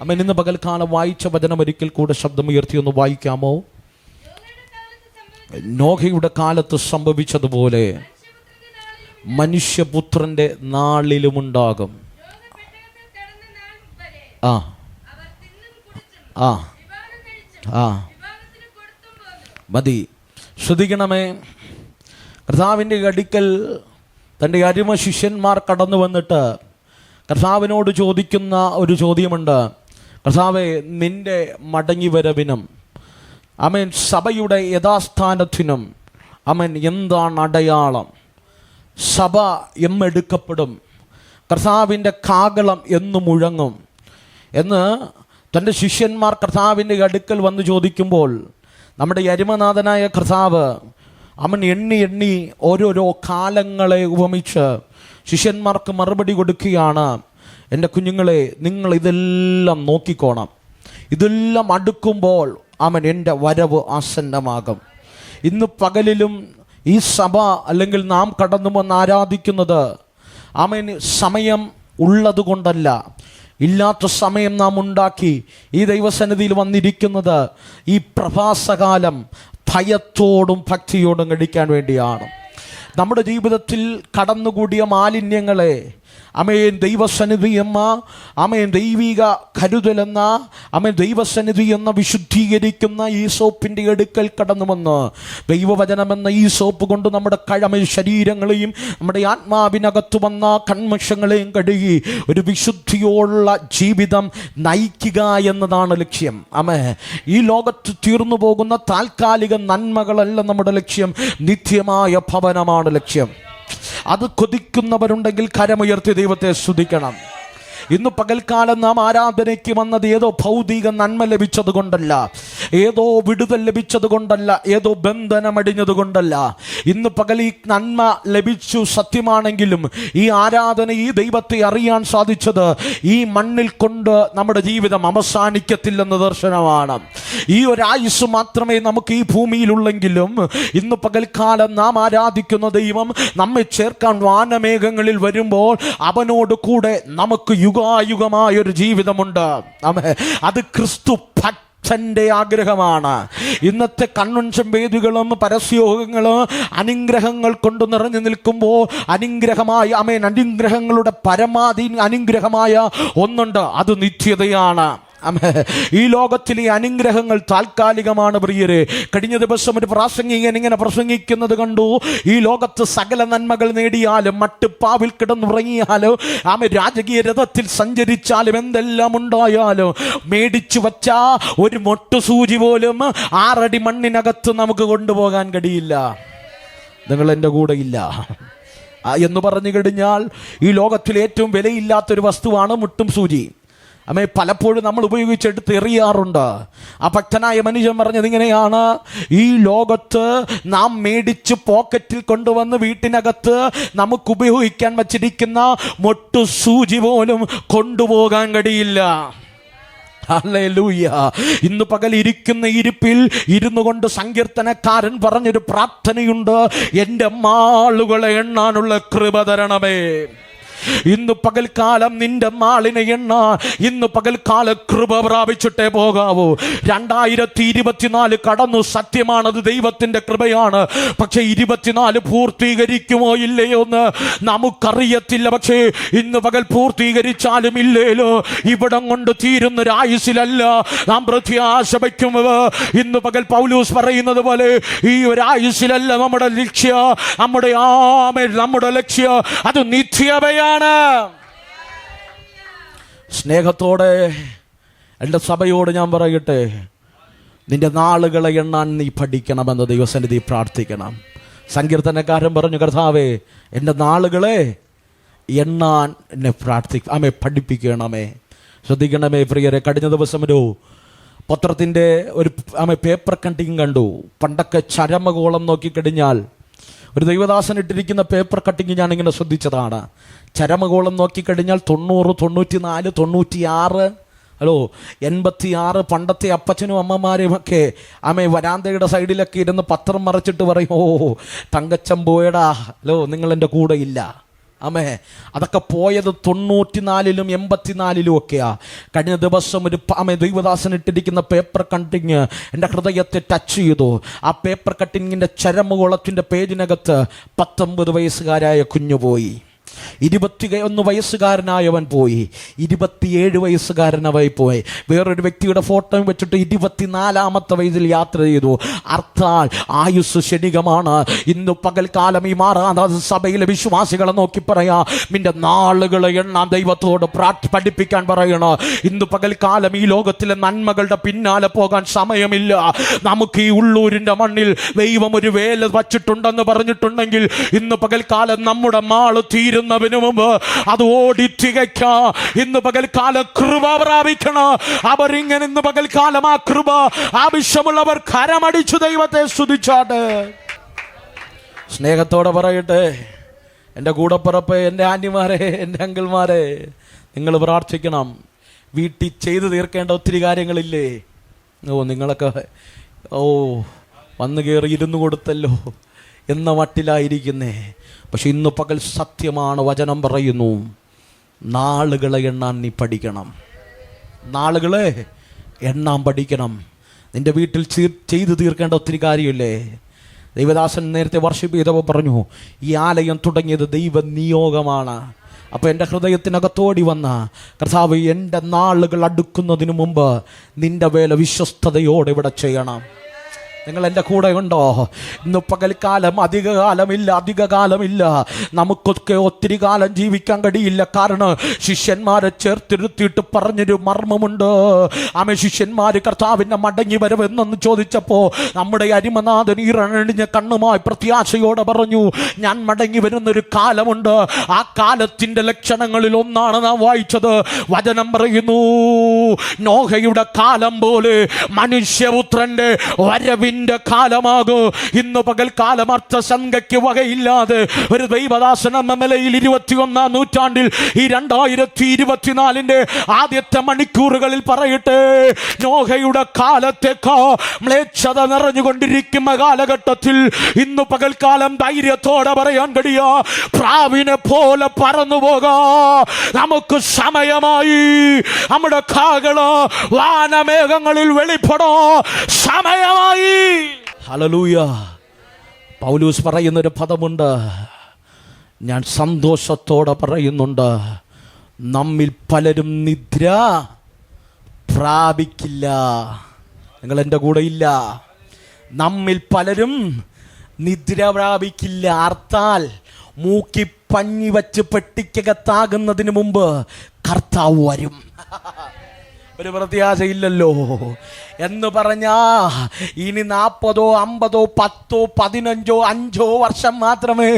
അമ്മ ഇന്ന് പകൽക്കാലം വായിച്ച വചനം ഒരിക്കൽ കൂടെ ശബ്ദമുയർത്തി ഒന്ന് വായിക്കാമോ? നോഹയുടെ കാലത്ത് സംഭവിച്ചതുപോലെ മനുഷ്യപുത്രന്റെ നാളിലുമുണ്ടാകും. ആ ആ ആ മതി. ശ്രദ്ധിക്കണമേ, കർത്താവിൻ്റെ അടുക്കൽ തൻ്റെ അരുമ ശിഷ്യന്മാർ കടന്നു വന്നിട്ട് കർത്താവിനോട് ചോദിക്കുന്ന ഒരു ചോദ്യമുണ്ട്. കർത്താവേ, നിന്റെ മടങ്ങി വരവിനും ആമേൻ സഭയുടെ യഥാസ്ഥാനത്തിനും ആമേൻ എന്താണ് അടയാളം? സഭ എന്നെടുക്കപ്പെടും? കർത്താവിൻ്റെ കാഹളം എന്ന് മുഴങ്ങും എന്ന് തൻ്റെ ശിഷ്യന്മാർ കർത്താവിൻ്റെ അടുക്കൽ വന്ന് ചോദിക്കുമ്പോൾ നമ്മുടെ അരുമനാഥനായ കർത്താവ് അവൻ എണ്ണി എണ്ണി ഓരോരോ കാലങ്ങളെ ഉപമിച്ച് ശിഷ്യന്മാർക്ക് മറുപടി കൊടുക്കുകയാണ്. എൻ്റെ കുഞ്ഞുങ്ങളെ, നിങ്ങൾ ഇതെല്ലാം നോക്കിക്കോണം. ഇതെല്ലാം അടുക്കുമ്പോൾ അവൻ എൻ്റെ വരവ് ആസന്നമാകും. ഇന്ന് പകലിലും ഈ സഭ അല്ലെങ്കിൽ നാം കടന്നു വന്ന് ആരാധിക്കുന്നത് അവൻ സമയം ഉള്ളത് കൊണ്ടല്ല, ഇല്ലാത്ത സമയം നാം ഉണ്ടാക്കി ഈ ദൈവസന്നിധിയിൽ വന്നിരിക്കുന്നത് ഈ പ്രഭാസകാലം ഭയത്തോടും ഭക്തിയോടും കഴിക്കാൻ വേണ്ടിയാണ്. നമ്മുടെ ജീവിതത്തിൽ കടന്നുകൂടിയ മാലിന്യങ്ങളെ അമേൻ ദൈവസന്നിധി എന്ന അമേൻ ദൈവിക കരുതലെന്ന അമേൻ ദൈവസന്നിധി എന്ന വിശുദ്ധീകരിക്കുന്ന ഈ സോപ്പിൻ്റെ അടുക്കൽ കടന്നു വന്ന് ദൈവവചനമെന്ന ഈ സോപ്പ് കൊണ്ട് നമ്മുടെ ശരീരങ്ങളെയും നമ്മുടെ ആത്മാവിനകത്ത് വന്ന കന്മഷങ്ങളെയും കഴുകി ഒരു വിശുദ്ധിയോടുള്ള ജീവിതം നയിക്കുക എന്നതാണ് ലക്ഷ്യം. ആമേ, ഈ ലോകത്ത് തീർന്നു പോകുന്ന താൽക്കാലിക നന്മകളല്ല നമ്മുടെ ലക്ഷ്യം, നിത്യമായ ഭവനമാണ് ലക്ഷ്യം. അത് കൊതിക്കുന്നവരുണ്ടെങ്കിൽ കരമുയർത്തി ദൈവത്തെ സ്തുതിക്കണം. ഇന്ന് പകൽക്കാലം നാം ആരാധനയ്ക്ക് വന്നത് ഏതോ ഭൗതിക നന്മ ലഭിച്ചത് കൊണ്ടല്ല, ഏതോ വിടുതൽ ലഭിച്ചത് കൊണ്ടല്ല, ഏതോ ബന്ധനമടിഞ്ഞത് കൊണ്ടല്ല. ഇന്ന് പകൽ ഈ നന്മ ലഭിച്ചു സത്യമാണെങ്കിലും ഈ ആരാധന, ഈ ദൈവത്തെ അറിയാൻ സാധിച്ചത് ഈ മണ്ണിൽ കൊണ്ട് നമ്മുടെ ജീവിതം അവസാനിക്കത്തില്ലെന്ന ദർശനമാണ്. ഈ ഒരായുസ് മാത്രമേ നമുക്ക് ഈ ഭൂമിയിലുള്ളെങ്കിലും ഇന്ന് പകൽക്കാലം നാം ആരാധിക്കുന്ന ദൈവം നമ്മെ ചേർക്കാൻ വാനമേഘങ്ങളിൽ വരുമ്പോൾ അവനോട് കൂടെ നമുക്ക് യുഗായുഗമായൊരു ജീവിതമുണ്ട്. അത് ക്രിസ്തു ഭക്തന്റെ ആഗ്രഹമാണ്. ഇന്നത്തെ കൺവെൻഷൻ വേദികളും പരസ്യയോഗങ്ങളും അനുഗ്രഹങ്ങൾ കൊണ്ട് നിറഞ്ഞു നിൽക്കുമ്പോൾ അനുഗ്രഹമായ അനുഗ്രഹങ്ങളുടെ പരമാധീന അനുഗ്രഹമായ ഒന്നുണ്ട്, അത് നിത്യതയാണ്. ഈ ലോകത്തിലെ അനുഗ്രഹങ്ങൾ താൽക്കാലികമാണ് പ്രിയരെ. കഴിഞ്ഞ ദിവസം ഒരു പ്രാസംഗികൻ ഇങ്ങനെ പ്രസംഗിക്കുന്നത് കണ്ടു. ഈ ലോകത്ത് സകല നന്മകൾ നേടിയാലും, മട്ടുപ്പാവിൽ കിടന്നുറങ്ങിയാലും, രാജകീയ രഥത്തിൽ സഞ്ചരിച്ചാലും, എന്തെല്ലാം ഉണ്ടായാലും മേടിച്ചു വച്ച ഒരു മൊട്ടുസൂചി പോലും 6 അടി മണ്ണിനകത്ത് നമുക്ക് കൊണ്ടുപോകാൻ കഴിയില്ല. നിങ്ങൾ എൻ്റെ കൂടെ ഇല്ല എന്ന് പറഞ്ഞു കഴിഞ്ഞാൽ ഈ ലോകത്തിൽ ഏറ്റവും വിലയില്ലാത്തൊരു വസ്തുവാണ് മുട്ടും സൂചി. പലപ്പോഴും നമ്മൾ ഉപയോഗിച്ചെടുത്ത് എറിയാറുണ്ട്. ആ ഭക്തനായ മനുഷ്യൻ പറഞ്ഞത് ഇങ്ങനെയാണ്: ഈ ലോകത്ത് നാം മേടിച്ച് പോക്കറ്റിൽ കൊണ്ടുവന്ന് വീട്ടിനകത്ത് നമുക്ക് ഉപയോഗിക്കാൻ വച്ചിരിക്കുന്ന മൊട്ടു സൂചി പോലും കൊണ്ടുപോകാൻ കഴിയില്ല. ഹല്ലേലൂയ. ഇന്ന് പകൽ ഇരിക്കുന്ന ഇരിപ്പിൽ ഇരുന്നു കൊണ്ട് സങ്കീർത്തനക്കാരൻ പറഞ്ഞൊരു പ്രാർത്ഥനയുണ്ട്: എൻ്റെ നാളുകളെ എണ്ണാനുള്ള കൃപ തരണമേ. ഇന്ന് പകൽക്കാലം നിന്റെ നാളിനെ എണ്ണ ഇന്ന് പകൽക്കാല കൃപ പ്രാപിച്ചിട്ടേ പോകാവൂ. 2024 കടന്നു, സത്യമാണത്, ദൈവത്തിന്റെ കൃപയാണ്. പക്ഷെ 24 പൂർത്തീകരിക്കുമോ ഇല്ലയോ എന്ന് നമുക്കറിയത്തില്ല. പക്ഷേ ഇന്ന് പകൽ പൂർത്തീകരിച്ചാലും ഇല്ലേലോ ഇവിടം കൊണ്ട് തീരുന്നൊരായുസിലല്ല നാം പ്രത്യാശ വയ്ക്കുന്നത്. ഇന്ന് പകൽ പൗലോസ് പറയുന്നത് പോലെ ഈ ഒരായുസിലല്ല നമ്മുടെ ലക്ഷ്യം, നമ്മുടെ ലക്ഷ്യം അത് നിത്യതയാണ്. സ്നേഹത്തോടെ എൻ്റെ സഭയോട് ഞാൻ പറയട്ടെ, നിന്റെ നാളുകളെ എണ്ണാൻ നീ പഠിക്കണമെന്ന് ദൈവസന്നിധി പ്രാർത്ഥിക്കണം. സങ്കീർത്തനക്കാരൻ പറഞ്ഞു: കർത്താവേ, എൻ്റെ നാളുകളെ എണ്ണാൻ എന്നെ പഠിപ്പിക്കണമേ. ശ്രദ്ധിക്കണമേ പ്രിയരെ. കഴിഞ്ഞ ദിവസം ഒരു പത്രത്തിൻ്റെ ഒരു പേപ്പർ കട്ടിങ് കണ്ടു. പണ്ടൊക്കെ ചരമകോളം നോക്കിക്കഴിഞ്ഞാൽ ഒരു ദൈവദാസൻ ഇട്ടിരിക്കുന്ന പേപ്പർ കട്ടിങ് ഞാനിങ്ങനെ ശ്രദ്ധിച്ചതാണ്. ചരമകോളം നോക്കിക്കഴിഞ്ഞാൽ 90, 94, 96, 86 പണ്ടത്തെ അപ്പച്ചനും അമ്മമാരെയും ഒക്കെ വരാന്തയുടെ സൈഡിലൊക്കെ ഇരുന്ന് പത്രം മറച്ചിട്ട് പറയും: ഓ തങ്കച്ചൻ പോയടാ, നിങ്ങളെൻ്റെ കൂടെ ഇല്ല. ആമേ. അതൊക്കെ പോയത് 94-ലും 84-ലും ഒക്കെയാ. കഴിഞ്ഞ ദിവസം ഒരു ദൈവദാസൻ ഇട്ടിരിക്കുന്ന പേപ്പർ കട്ടിങ് എൻ്റെ ഹൃദയത്തെ ടച്ച് ചെയ്തു. ആ പേപ്പർ കട്ടിങ്ങിൻ്റെ ചരമകുളത്തിൻ്റെ പേജിനകത്ത് 19 വയസ്സുകാരായ കുഞ്ഞു പോയി, 21 വയസ്സുകാരനായവൻ പോയി, 27 വയസ്സുകാരനവൻ പോയി. വേറൊരു വ്യക്തിയുടെ ഫോട്ടോ വെച്ചിട്ട് 24-ാമത്തെ വയസ്സിൽ യാത്ര ചെയ്തു. അർത്ഥാൽ ആയുസ് ക്ഷണികമാണ്. ഇന്ന് പകൽക്കാലം ഈ മാറാത്ത സഭയിലെ വിശ്വാസികളെ നോക്കി പറയാ, നിന്റെ നാളുകളെ എണ്ണാൻ ദൈവത്തോട് പഠിപ്പിക്കാൻ പറയണ. ഇന്ന് പകൽക്കാലം ഈ ലോകത്തിലെ നന്മകളുടെ പിന്നാലെ പോകാൻ സമയമില്ല. നമുക്ക് ഈ ഉള്ളൂരിൻ്റെ മണ്ണിൽ ദൈവം ഒരു വേല വച്ചിട്ടുണ്ടെന്ന് പറഞ്ഞിട്ടുണ്ടെങ്കിൽ ഇന്ന് പകൽക്കാലം നമ്മുടെ മാള് തീരുന്നതിന് മുമ്പ് അത് ഓടി തികയ്ക്ക. ഇന്ന് പകൽക്കാലം കൃപ പ്രാപിക്കണം. അവരിങ്ങനെ ഇന്ന് പകൽക്കാലം ആ കൃപ ആവശ്യമുള്ളവർ കരമടിച്ചു ദൈവത്തെ സ്തുതിച്ചാട്ട്. സ്നേഹത്തോടെ പറയട്ടെ, എൻ്റെ കൂടപ്പിറപ്പ്, എൻ്റെ ആന്റിമാരെ, എൻ്റെ അങ്കിൾമാരെ, നിങ്ങൾ പ്രാർത്ഥിക്കണം. വീട്ടിൽ ചെയ്തു തീർക്കേണ്ട ഒത്തിരി കാര്യങ്ങളില്ലേ? നിങ്ങളൊക്കെ വന്നു കയറി ഇരുന്ന് കൊടുത്തല്ലോ എന്ന മട്ടിലായിരിക്കുന്നേ. പക്ഷെ ഇന്ന് പകൽ സത്യമാണ്, വചനം പറയുന്നു, നാളുകളെ എണ്ണാൻ നീ പഠിക്കണം. നാളുകളെ എണ്ണാൻ പഠിക്കണം. നിന്റെ വീട്ടിൽ ചെയ്തു തീർക്കേണ്ട ഒത്തിരി കാര്യമില്ലേ? ദൈവദാസൻ നേരത്തെ വർഷിപ്പ് ചെയ്തപ്പോൾ പറഞ്ഞു, ഈ ആലയം തുടങ്ങിയത് ദൈവ നിയോഗമാണ്. അപ്പോൾ എൻ്റെ ഹൃദയത്തിനകത്തോടി വന്ന കർത്താവ്, എൻ്റെ നാളുകൾ അടുക്കുന്നതിന് മുമ്പ് നിന്റെ വേല വിശ്വസ്തയോടെ ഇവിടെ ചെയ്യണം. നിങ്ങൾ എൻ്റെ കൂടെ ഉണ്ടോ? ഇന്ന് പകൽക്കാലം അധികകാലമില്ല. നമുക്കൊക്കെ ഒത്തിരി കാലം ജീവിക്കാൻ കഴിയില്ല. കാരണം ശിഷ്യന്മാരെ ചേർത്തിരുത്തിയിട്ട് പറഞ്ഞൊരു മർമ്മമുണ്ട്. ആമേ, ശിഷ്യന്മാർ കർത്താവിൻ്റെ മടങ്ങി വരവെന്നു ചോദിച്ചപ്പോൾ നമ്മുടെ അരിമനാഥൻ ഈറണിഞ്ഞ കണ്ണുമായി പ്രത്യാശയോടെ പറഞ്ഞു, ഞാൻ മടങ്ങി വരുന്നൊരു കാലമുണ്ട്. ആ കാലത്തിൻ്റെ ലക്ഷണങ്ങളിൽ ഒന്നാണ് നാം വായിച്ചത്. വചനം പറയുന്നു, നോഹയുടെ കാലം പോലെ മനുഷ്യപുത്രന്റെ വരവിൻ കാലമാകൂ. ഇന്ന് പകൽക്കാലം അർത്ഥസംഖ്യയ്ക്ക് വകയില്ലാതെ ഒരു ദൈവദാസൻ നിലയിൽ 21-ാം നൂറ്റാണ്ടിൽ ഈ 2024 ആദ്യത്തെ മണിക്കൂറുകളിൽ പറയട്ടെ, നോഹയുടെ കാലത്തേക്കാ മ്ലേച്ഛത നിറഞ്ഞുകൊണ്ടിരിക്കുന്ന കാലഘട്ടത്തിൽ ഇന്ന് പകൽക്കാലം ധൈര്യത്തോടെ പറയാൻ കഴിയാ, പ്രാവിനെ പോലെ പറന്നു പോകാ. നമുക്ക് സമയമായി. നമ്മുടെ കാകള് വാനമേഘങ്ങളിൽ വെളിപ്പെടോ, സമയമായി. ഹല്ലേലൂയ. പൗലോസ് പറയുന്നൊരു പദമുണ്ട്, ഞാൻ സന്തോഷത്തോടെ പറയുന്നുണ്ട്, നമ്മിൽ പലരും നിദ്ര പ്രാപിക്കില്ല. നിങ്ങൾ എൻ്റെ കൂടെ ഇല്ല. നമ്മിൽ പലരും നിദ്ര പ്രാപിക്കില്ല. അർത്ഥാൽ മൂക്കി പഞ്ഞി വച്ച് പെട്ടിക്കകത്താകുന്നതിന് മുമ്പ് കർത്താവ് വരും. ഒരു പ്രത്യാശയില്ലല്ലോ എന്ന് പറഞ്ഞാ ഇനി 40, 50, 10, 15, 5 വർഷം മാത്രമേ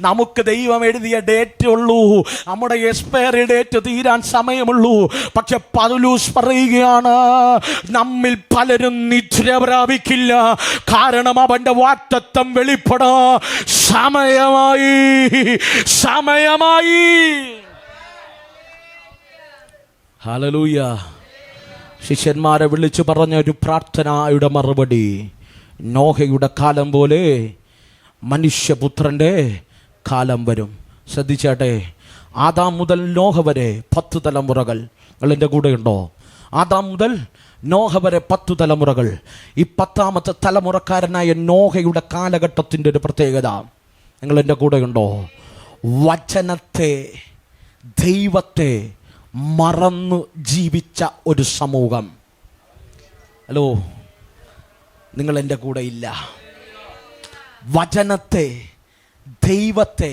നമുക്ക് ദൈവം എഴുതിയ ഡേറ്റ് ഉള്ളൂ. നമ്മുടെ എക്സ്പയറി ഡേറ്റ് തീരാൻ സമയമുള്ളൂ. പക്ഷെ പൗലോസ് പറയുകയാണ്, നമ്മിൽ പലരും നിദ്ര പ്രാപിക്കില്ല. കാരണം അവന്റെ വാഗ്ദത്തം വെളിപ്പെടാ സമയമായി. ഹല്ലേലൂയ. ശിഷ്യന്മാരെ വിളിച്ചു പറഞ്ഞ ഒരു പ്രാർത്ഥനയുടെ മറുപടി, നോഹയുടെ കാലം പോലെ മനുഷ്യപുത്രൻ്റെ കാലം വരും. ശ്രദ്ധിച്ചാട്ടെ, ആദാം മുതൽ നോഹ വരെ 10 തലമുറകൾ. നിങ്ങൾ എൻ്റെ കൂടെ ഉണ്ടോ? ആദാം മുതൽ നോഹ വരെ 10 തലമുറകൾ. ഈ 10ാമത്തെ തലമുറക്കാരനായ നോഹയുടെ കാലഘട്ടത്തിൻ്റെ ഒരു പ്രത്യേകത, നിങ്ങൾ എൻ്റെ കൂടെ ഉണ്ടോ? വചനത്തെ, ദൈവത്തെ മറന്നു ജീവിച്ച ഒരു സമൂഹം. ഹലോ, നിങ്ങൾ എൻ്റെ കൂടെ ഇല്ല. വചനത്തെ, ദൈവത്തെ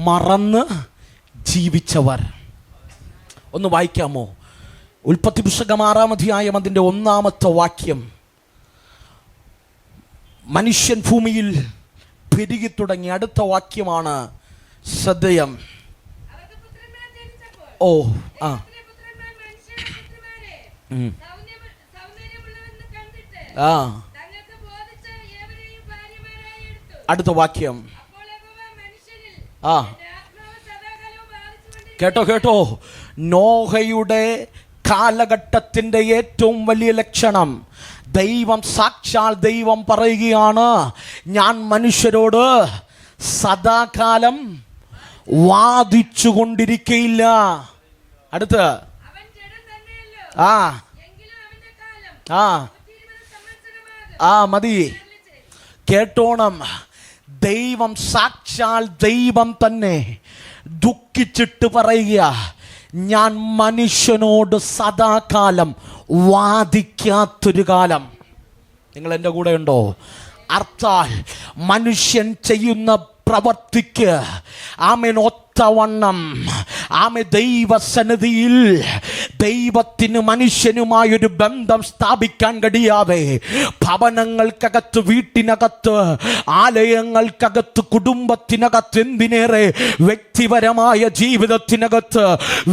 മറന്ന് ജീവിച്ചവർ. ഒന്ന് വായിക്കാമോ? ഉൽപ്പത്തി പുസ്തകം 6-ാം അധ്യായം അതിൻ്റെ 1-ാമത്തെ വാക്യം. മനുഷ്യൻ ഭൂമിയിൽ പെരുകി തുടങ്ങി. അടുത്ത വാക്യമാണ് ശ്രദ്ധേയം. അടുത്ത വാക്യം കേട്ടോ. നോഹയുടെ കാലഘട്ടത്തിന്റെ ഏറ്റവും വലിയ ലക്ഷണം, സാക്ഷാൽ ദൈവം പറയുകയാണ്, ഞാൻ മനുഷ്യരോട് സദാകാലം വാദിച്ചു കൊണ്ടിരിക്കയില്ല. അടുത്ത് ആ ആ ആ മതി, കേട്ടോണം. ദൈവം, സാക്ഷാൽ ദൈവം തന്നെ ദുഃഖിച്ചിട്ട് പറയുക, ഞാൻ മനുഷ്യനോട് സദാകാലം വാദിക്കാത്തൊരു കാലം. നിങ്ങൾ എൻ്റെ കൂടെ ഉണ്ടോ? അർത്ഥാൽ മനുഷ്യൻ ചെയ്യുന്ന പ്രവർത്തിക്ക് ആമേൻ ഒത്തവണ്ണം ദൈവസന്നിധിയിൽ ദൈവത്തിന് മനുഷ്യനുമായൊരു ബന്ധം സ്ഥാപിക്കാൻ കഴിയാതെ ഭവനങ്ങൾക്കകത്ത്, വീട്ടിനകത്ത്, ആലയങ്ങൾക്കകത്ത്, കുടുംബത്തിനകത്ത്, എന്തിനേറെ വ്യക്തിപരമായ ജീവിതത്തിനകത്ത്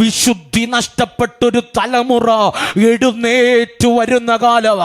വിശുദ്ധി നഷ്ടപ്പെട്ടൊരു തലമുറ എഴുന്നേറ്റു വരുന്ന കാലം.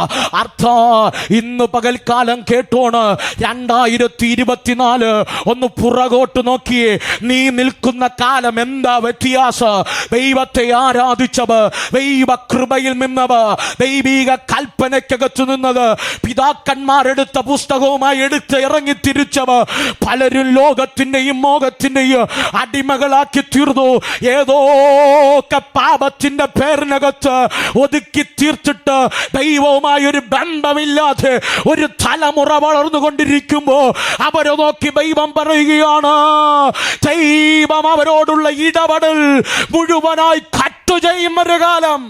ഇന്ന് പകൽക്കാലം കേട്ടോണ്. 2024 ഒന്ന് പുറകോട്ട് നോക്കിയേ. നീ നിൽക്കുന്ന കാലം എന്താ വ്യത്യാസം? ദൈവത്തെ ആരാധിച്ചവർ, ദൈവ കൃപയിൽ നിന്നവർ, ദൈവിക കൽപ്പനയ്ക്കകത്ത് നിന്നത്, പിതാക്കന്മാരെടുത്ത പുസ്തകവുമായി എടുത്ത് ഇറങ്ങി തിരിച്ചവർ പലരും ലോകത്തിന്റെയും മോഹത്തിന്റെയും അടിമകളാക്കി തീർന്നു. ഏതോക്കെ പാപത്തിന്റെ പേരിനകത്ത് ഒതുക്കി തീർത്തിട്ട് ദൈവവുമായി ഒരു ബന്ധമില്ലാതെ ഒരു തലമുറ വളർന്നുകൊണ്ടിരിക്കുമ്പോ അവരെ നോക്കി ദൈവം പറയുകയാണ്, ദൈവം അവരോടുള്ള ഇടപെടൽ മുഴുവനായി കട്ടു ചെയ്യും ഒരു കാലം.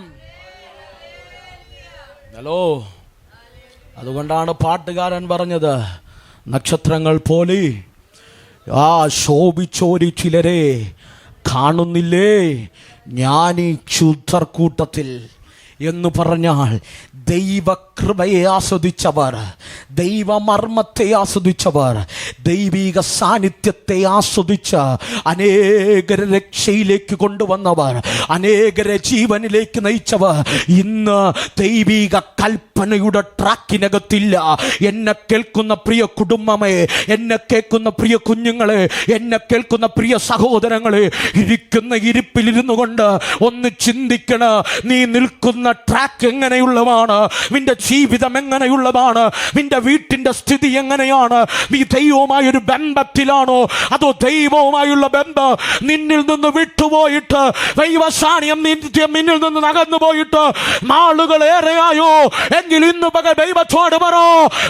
ഹലോ, അതുകൊണ്ടാണ് പാട്ടുകാരൻ പറഞ്ഞത്, നക്ഷത്രങ്ങൾ പോലെ ആ ശോഭിച്ചോരി ചിലരെ കാണുന്നില്ലേ ഞാൻ ഈ ക്ഷുദ്രക്കൂട്ടത്തിൽ എന്ന് പറഞ്ഞാൽ ദൈവകൃപയെ ആസ്വദിച്ചവർ, ദൈവമർമ്മത്തെ ആസ്വദിച്ചവർ, ദൈവിക സാന്നിധ്യത്തെ ആസ്വദിച്ച അനേകരെ രക്ഷയിലേക്ക് കൊണ്ടുവന്നവർ, അനേകരെ ജീവനിലേക്ക് നയിച്ചവർ ഇന്ന് ദൈവിക കൽപ്പനയുടെ ട്രാക്കിനകത്തില്ല. എന്നെ കേൾക്കുന്ന പ്രിയ കുടുംബമേ, എന്നെ കേൾക്കുന്ന പ്രിയ കുഞ്ഞുങ്ങളെ, എന്നെ കേൾക്കുന്ന പ്രിയ സഹോദരങ്ങളെ, ഇരിക്കുന്ന ഇരിപ്പിലിരുന്നു കൊണ്ട് ഒന്ന് ചിന്തിക്കണ. നീ നിൽക്കുന്ന ട്രാക്ക് എങ്ങനെയുള്ളതാണ്? നിന്റെ ജീവിതം എങ്ങനെയുള്ളതാണ്? നിന്റെ വീട്ടിന്റെ സ്ഥിതി എങ്ങനെയാണ്? നീ ദൈവവുമായൊരു ബന്ധത്തിലാണോ? അതോ ദൈവവുമായുള്ള ബന്ധം നിന്നിൽ നിന്ന് വിട്ടുപോയിട്ട്, ദൈവസാന്നിധ്യം നിന്നിൽ നിന്ന് നകന്നു പോയിട്ട് നാളുകൾ ഏറെയായോ? എങ്കിൽ ഇന്ന് പകൽ ദൈവത്തോട് പറ,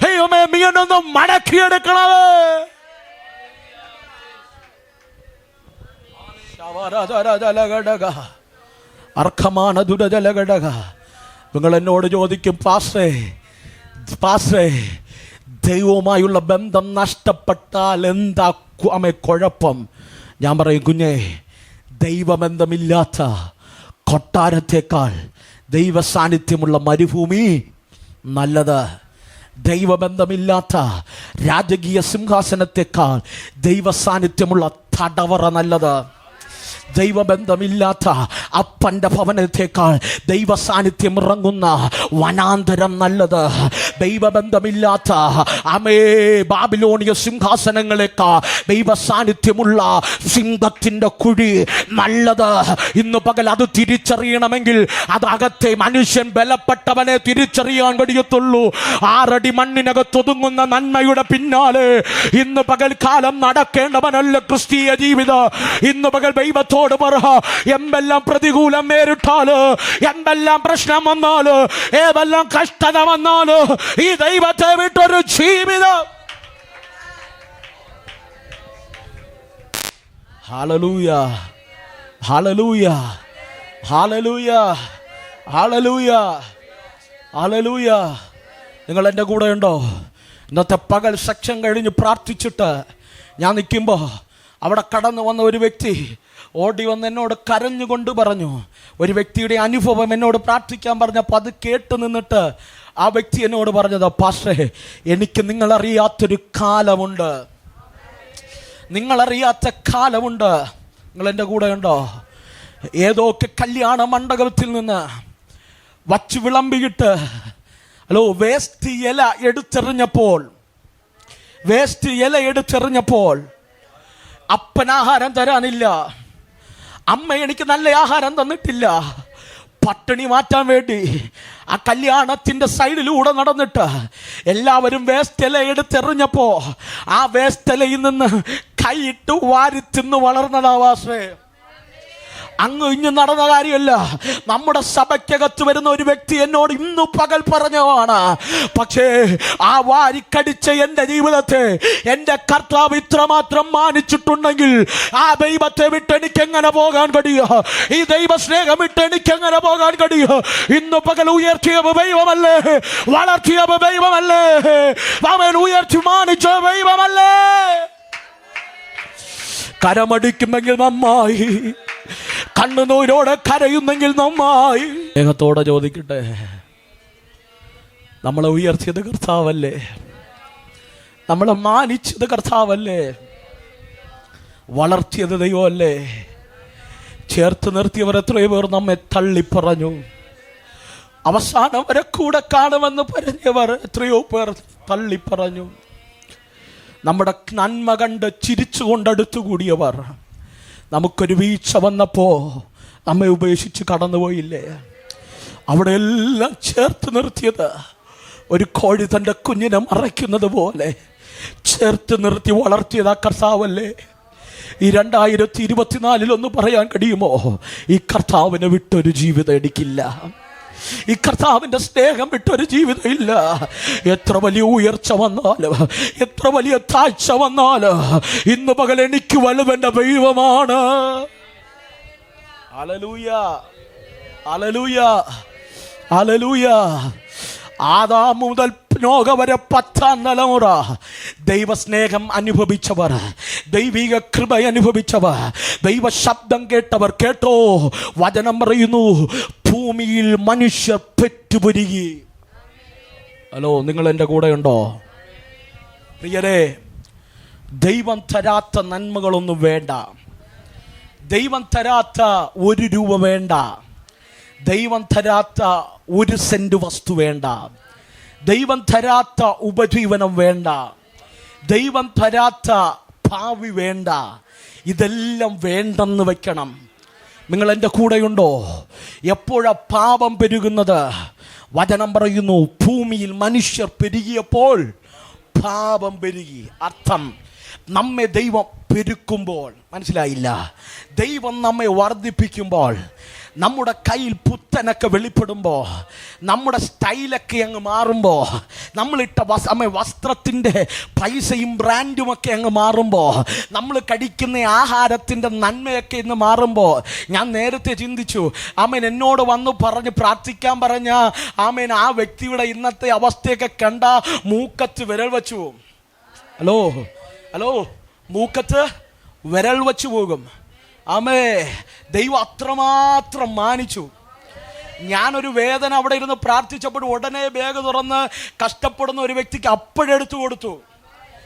ദൈവമേ നീ എന്നൊന്ന് മടക്കിയെടുക്കണമേ. നിങ്ങൾ എന്നോട് ചോദിക്കും, പാസ്റ്റേ ദൈവവുമായുള്ള ബന്ധം നഷ്ടപ്പെട്ടാൽ എന്താ കുഴപ്പം? ഞാൻ പറയും, കുഞ്ഞേ, ദൈവബന്ധമില്ലാത്ത കൊട്ടാരത്തേക്കാൾ ദൈവ സാന്നിധ്യമുള്ള മരുഭൂമി നല്ലത്. ദൈവബന്ധമില്ലാത്ത രാജകീയ സിംഹാസനത്തേക്കാൾ ദൈവ സാന്നിധ്യമുള്ള തടവറ നല്ലത്. ദൈവബന്ധമില്ലാത്ത അപ്പൻ്റെ ഭവനത്തേക്കാൾ ദൈവ സാന്നിധ്യം ഇറങ്ങുന്ന വനാന്തരം നല്ലത്. ദൈവബന്ധമില്ലാത്ത ബാബിലോണിയ സിംഹാസനങ്ങളേക്കാൾ ദൈവ സാന്നിധ്യമുള്ള സിംഹത്തിൻ്റെ കുഴി നല്ലത്. ഇന്ന് പകൽ അത് തിരിച്ചറിയണമെങ്കിൽ അതകത്തെ മനുഷ്യൻ ബലപ്പെട്ടവനെ തിരിച്ചറിയാൻ കഴിയത്തുള്ളൂ. 6 അടി മണ്ണിനകത്തൊതുങ്ങുന്ന നന്മയുടെ പിന്നാലെ ഇന്ന് പകൽക്കാലം നടക്കേണ്ടവനല്ല ക്രിസ്തീയ ജീവിതം. ഇന്ന് പകൽ ദൈവത്തോട് പറ, എന്തെല്ലാം പ്രതികൂലം നേരിട്ടാല്, എന്തെല്ലാം പ്രശ്നം വന്നാല്, ഏതെല്ലാം കഷ്ടത വന്നാല്, ഈ ദൈവത്തെ വിട്ടൊരു ജീവിതം. Hallelujah, hallelujah, hallelujah, hallelujah, hallelujah. നിങ്ങൾ എൻ്റെ കൂടെ ഉണ്ടോ? ഇന്നത്തെ പകൽ സെക്ഷൻ കഴിഞ്ഞ് പ്രാർത്ഥിച്ചിട്ട് ഞാൻ നിൽക്കുമ്പോൾ അവിടെ കടന്നു വന്ന ഒരു വ്യക്തി ഓടി വന്ന് എന്നോട് കരഞ്ഞുകൊണ്ട് പറഞ്ഞു, ഒരു വ്യക്തിയുടെ അനുഭവം എന്നോട് പ്രാർത്ഥിക്കാൻ പറഞ്ഞപ്പോൾ അത് കേട്ട് നിന്നിട്ട് ആ വ്യക്തി എന്നോട് പറഞ്ഞത്, പാസ്റ്ററെ, എനിക്ക് നിങ്ങളറിയാത്തൊരു കാലമുണ്ട്, നിങ്ങളറിയാത്ത കാലമുണ്ട്. നിങ്ങൾ എൻ്റെ കൂടെ ഉണ്ടോ? ഏതൊക്കെ കല്യാണ മണ്ഡപത്തിൽ നിന്ന് വച്ച് വിളമ്പിയിട്ട് വേസ്റ്റ് ഇല എടുത്തെറിഞ്ഞപ്പോൾ അപ്പനാഹാരം തരാനില്ല, അമ്മ എനിക്ക് നല്ല ആഹാരം തന്നിട്ടില്ല. പട്ടിണി മാറ്റാൻ വേണ്ടി ആ കല്യാണത്തിൻ്റെ സൈഡിലൂടെ നടന്നിട്ട് എല്ലാവരും വേസ്റ്റ് ഇല എടുത്തെറിഞ്ഞപ്പോൾ ആ വേസ്റ്റ് ഇലയിൽ നിന്ന് കൈയിട്ട് വാരി തിന്ന് വളർന്നതാ വാസേ. അങ്ങ് ഇഞ്ഞ് നടന്ന കാര്യമല്ല. നമ്മുടെ സഭയ്ക്കകത്ത് വരുന്ന ഒരു വ്യക്തി എന്നോട് ഇന്നു പകൽ പറഞ്ഞതാണ്, പക്ഷേ ആ വാരിക്കടിച്ച എൻ്റെ ജീവിതത്തെ എൻ്റെ കർത്താവ് ഇത്രമാത്രം മാനിച്ചിട്ടുണ്ടെങ്കിൽ ആ ദൈവത്തെ വിട്ട് എനിക്ക് എങ്ങനെ പോകാൻ കഴിയുക? ഈ ദൈവ സ്നേഹം വിട്ട് എനിക്ക് എങ്ങനെ പോകാൻ കഴിയുക? ഇന്നു പകൽ ഉയർത്തിയ ദൈവമല്ലേ, വളർത്തിയ ദൈവമല്ലേ, അവൻ ഉയർത്തി മാനിച്ച ദൈവമല്ലേ. കരമടിക്കുമെങ്കിൽ നന്നായി, കണ്ണുനീരോടെ കരയുന്നെങ്കിൽ നന്നായി. സ്നേഹത്തോടെ ചോദിക്കട്ടെ, നമ്മളെ ഉയർത്തിയത് കർത്താവല്ലേ? നമ്മളെ മാനിച്ചത് കർത്താവല്ലേ? വളർത്തിയത് ദൈവമല്ലേ? ചേർത്ത് നിർത്തിയവർ എത്രയോ പേർ നമ്മെ തള്ളിപ്പറഞ്ഞു. അവസാനം വരെ കൂടെ കാണുമെന്ന് പറഞ്ഞവർ എത്രയോ പേർ തള്ളിപ്പറഞ്ഞു. നമ്മുടെ നന്മ കണ്ട് ചിരിച്ചുകൊണ്ടടുത്തു കൂടിയവർ നമുക്കൊരു വീഴ്ച വന്നപ്പോൾ നമ്മെ ഉപേക്ഷിച്ച് കടന്നുപോയില്ലേ? അവിടെ എല്ലാം ചേർത്ത് നിർത്തിയത് ഒരു കോഴി തൻ്റെ കുഞ്ഞിനെ മറയ്ക്കുന്നത് പോലെ ചേർത്ത് നിർത്തി വളർത്തിയത് ആ കർത്താവല്ലേ? ഈ 2024 ഒന്ന് പറയാൻ കഴിയുമോ, ഈ കർത്താവിനെ വിട്ടൊരു ജീവിതം എനിക്കില്ല, ഈ കർത്താവിൻ്റെ സ്നേഹം വിട്ടൊരു ജീവിതം ഇല്ല. എത്ര വലിയ ഉയർച്ച വന്നാലും, എത്ര വലിയ താഴ്ച വന്നാലും, ഇന്ന് പകൽ എനിക്ക് വലുവെൻ്റെ ദൈവമാണ്. Hallelujah, hallelujah, hallelujah. ആദാം മുതൽ നോഹ വരെ 10 തലമുറ ദൈവസ്നേഹം അനുഭവിച്ചവർ, ദൈവിക കൃപ അനുഭവിച്ചവർ, ദൈവ ശബ്ദം കേട്ടവർ. കേട്ടോ, വചനം പറയുന്നു, ഭൂമിയിൽ മനുഷ്യർ പെറ്റുപുരുകി. ഹലോ, നിങ്ങൾ എൻ്റെ കൂടെ ഉണ്ടോ പ്രിയരെ? ദൈവം തരാത്ത നന്മകളൊന്നും വേണ്ട, ദൈവം തരാത്ത 1 രൂപ വേണ്ട, ദൈവം തരാത്ത 1 സെന്റ് വസ്തു വേണ്ട, ദൈവം തരാത്ത ഉപജീവനം വേണ്ട, ദൈവം തരാത്ത ഭാവി വേണ്ട. ഇതെല്ലാം വേണ്ടെന്ന് വെക്കണം. നിങ്ങൾ എൻ്റെ കൂടെയുണ്ടോ? എപ്പോഴാ പാപം പെരുകുന്നത്? വചനം പറയുന്നു, ഭൂമിയിൽ മനുഷ്യർ പെരുകിയപ്പോൾ പാപം പെരുകി. അർത്ഥം, നമ്മെ ദൈവം പെരുക്കുമ്പോൾ, മനസ്സിലായില്ല, ദൈവം നമ്മെ വർദ്ധിപ്പിക്കുമ്പോൾ, നമ്മുടെ കയ്യിൽ പുത്തനൊക്കെ വെളിപ്പെടുമ്പോൾ, നമ്മുടെ സ്റ്റൈലൊക്കെ അങ്ങ് മാറുമ്പോൾ, നമ്മളിട്ട വസ്ത്രത്തിൻ്റെ പൈസയും ബ്രാൻഡുമൊക്കെ അങ്ങ് മാറുമ്പോൾ, നമ്മൾ കഴിക്കുന്ന ആഹാരത്തിൻ്റെ നന്മയൊക്കെ ഇന്ന് മാറുമ്പോൾ, ഞാൻ നേരത്തെ ചിന്തിച്ചു, ആമേൻ എന്നോട് വന്ന് പറഞ്ഞ് പ്രാർത്ഥിക്കാൻ പറഞ്ഞ ആമേൻ ആ വ്യക്തിയുടെ ഇന്നത്തെ അവസ്ഥയൊക്കെ കണ്ട മൂക്കത്ത് വിരൽ വച്ചു. ഹലോ, ഹലോ, മൂക്കത്ത് വിരൽ വച്ചു പോകും. ആമേ, ദൈവം അത്രമാത്രം മാനിച്ചു. ഞാനൊരു വേദന അവിടെ ഇരുന്ന് പ്രാർത്ഥിച്ചപ്പോൾ ഉടനെ ബാഗ് തുറന്ന് കഷ്ടപ്പെടുന്ന ഒരു വ്യക്തിക്ക് അപ്പോഴെടുത്തു കൊടുത്തു.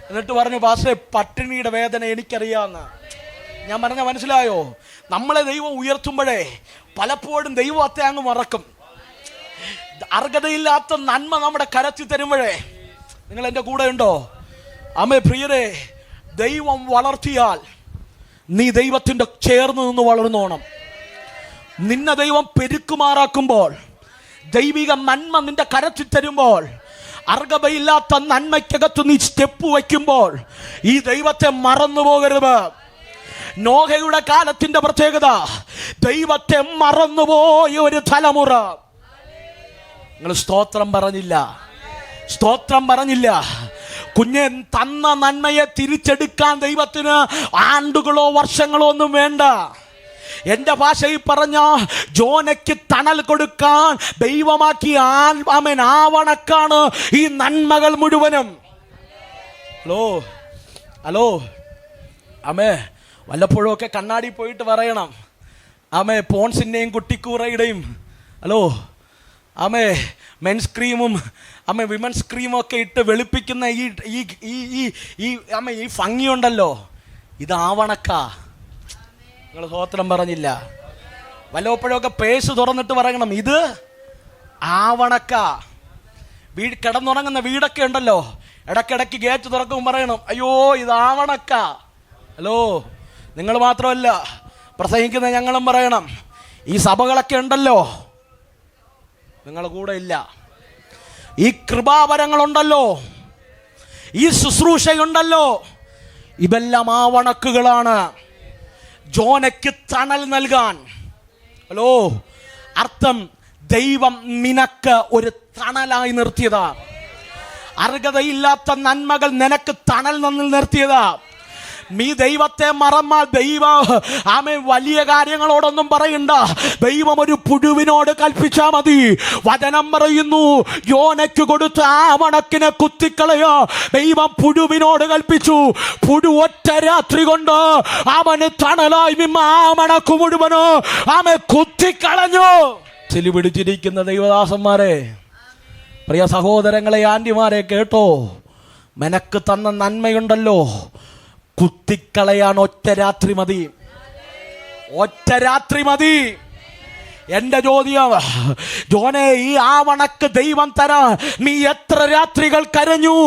എന്നിട്ട് പറഞ്ഞു, പാസ്റ്റേ പട്ടിണിയുടെ വേദന എനിക്കറിയാമെന്ന്. ഞാൻ പറഞ്ഞ മനസ്സിലായോ? നമ്മളെ ദൈവം ഉയർത്തുമ്പോഴേ പലപ്പോഴും ദൈവത്തെ അങ്ങ് മറക്കും. അർഹതയില്ലാത്ത നന്മ നമ്മുടെ കരത്തിൽ തരുമ്പോഴേ, നിങ്ങൾ എൻ്റെ കൂടെ ഉണ്ടോ? ആമേ പ്രിയരെ, ദൈവം വളർത്തിയാൽ നീ ദൈവത്തിൻ്റെ ചേർന്ന് നിന്ന് വളർന്നോണം. നിന്നെ ദൈവം പെരുക്കുമാറാക്കുമ്പോൾ, ദൈവിക നന്മ നിന്റെ കരത്തിൽ തരുമ്പോൾ, അർഹതയില്ലാത്ത നന്മയ്ക്കകത്ത് നീ സ്റ്റെപ്പ് വയ്ക്കുമ്പോൾ ഈ ദൈവത്തെ മറന്നു പോകരുത്. നോഹയുടെ കാലത്തിന്റെ പ്രത്യേകത, ദൈവത്തെ മറന്നുപോയ ഒരു തലമുറ. നിങ്ങൾ സ്തോത്രം പറഞ്ഞില്ല, സ്തോത്രം പറഞ്ഞില്ല. കുഞ്ഞെ, തന്ന നന്മയെ തിരിച്ചെടുക്കാൻ ദൈവത്തിന് ആണ്ടുകളോ വർഷങ്ങളോ ഒന്നും വേണ്ട. എൻ്റെ ഭാഷയിൽ പറഞ്ഞ ജോനയ്ക്ക് തണൽ കൊടുക്കാൻ ദൈവമാക്കി ആവണക്കാണ് ഈ നന്മകൾ മുഴുവനും. ഹലോ, ഹലോ, ആമേ, വല്ലപ്പോഴും ഒക്കെ കണ്ണാടി പോയിട്ട് പറയണം, ആമേ, പോൺസിൻ്റെയും കുട്ടിക്കൂറയുടെയും, ഹലോ, ആമേ, മെൻസ് ക്രീമും അമ്മ വിമൻസ് ക്രീമും ഒക്കെ ഇട്ട് വെളുപ്പിക്കുന്ന ഈ ഭംഗിയുണ്ടല്ലോ, ഇതാവണക്കാ. നിങ്ങൾ സ്തോത്രം പറഞ്ഞില്ല. വല്ലപ്പോഴൊക്കെ പേഴ്സ് തുറന്നിട്ട് പറയണം, ഇത് ആവണക്ക. കിടന്നുറങ്ങുന്ന വീടൊക്കെ ഉണ്ടല്ലോ, ഇടയ്ക്കിടയ്ക്ക് ഗേറ്റ് തുറക്കുമ്പോൾ പറയണം, അയ്യോ ഇതാവണക്ക. ഹലോ, നിങ്ങൾ മാത്രമല്ല, പ്രസംഗിക്കുന്ന ഞങ്ങളും പറയണം. ഈ സഭകളൊക്കെ ഉണ്ടല്ലോ, നിങ്ങൾ കൂടെ ഇല്ല. ഈ കൃപാവരങ്ങളുണ്ടല്ലോ, ഈ ശുശ്രൂഷയുണ്ടല്ലോ, ഇതെല്ലാം ആവണക്കുകളാണ് ജോനയ്ക്ക് തണൽ നൽകാൻ. ഹലോ, അർത്ഥം ദൈവം നിനക്ക് ഒരു തണലായി നിർത്തിയതാ. അർഹതയില്ലാത്ത നന്മകൾ നിനക്ക് തണൽ നിർത്തിയതാ. നീ ദൈവത്തെ മറന്നാൽ ദൈവം വലിയ കാര്യങ്ങളോടൊന്നും പറയണ്ട. ദൈവം ഒരു പുഴുവിനോട് കൽപ്പിച്ചാ മതി. വചനം പറയുന്നു, യോനയ്ക്ക് കൊടുത്ത ആവണക്കിനെ കുത്തിക്കളയോ ദൈവം പുഴുവിനോട് കൽപ്പിച്ചു. പുഴു ഒറ്റ രാത്രി കൊണ്ട് അവന് തണലായി നിന്ന ആവണക്ക് മുഴുവനോ അവൻ കുത്തിക്കളഞ്ഞു. ചെലി പിടിച്ചിരിക്കുന്ന ദൈവദാസന്മാരെ, പ്രിയ സഹോദരങ്ങളെ, ആന്റിമാരെ, കേട്ടോ. നിനക്ക് തന്ന നന്മയുണ്ടല്ലോ, കുത്തിക്കളയാൻ ഒറ്റ രാത്രി മതി. ഒറ്റ രാത്രി മതി. എന്റെ ചോദ്യം, ജോനെ, ഈ ആവണക്ക് ദൈവം തരാ നീ എത്ര രാത്രികൾ കരഞ്ഞു?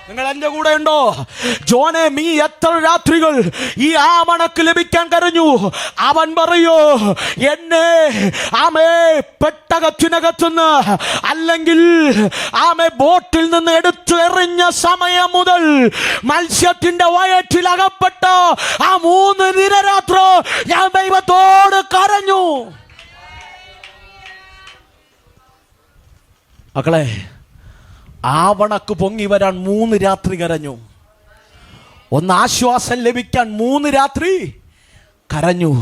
നിങ്ങൾ എന്റെ കൂടെ ഉണ്ടോ? ജോനെ, നീ എത്ര രാത്രികൾ ഈ ആവണക്ക് ലഭിക്കാൻ കരഞ്ഞു? അവൻ പറയോ, എന്നെ പെട്ടകത്തിനകത്തുനിന്ന് അല്ലെങ്കിൽ ബോട്ടിൽ നിന്ന് എടുത്തു എറിഞ്ഞ സമയം മുതൽ മത്സ്യത്തിന്റെ വയറ്റിൽ അകപ്പെട്ട ആ 3 ദിനരാത്രി ഞാൻ ദൈവത്തോട് കരഞ്ഞു. മക്കളെ, ആവണക്ക് പൊങ്ങി വരാൻ 3 രാത്രി കരഞ്ഞു. ഒന്ന് ആശ്വാസം ലഭിക്കാൻ 3 രാത്രി കരഞ്ഞു.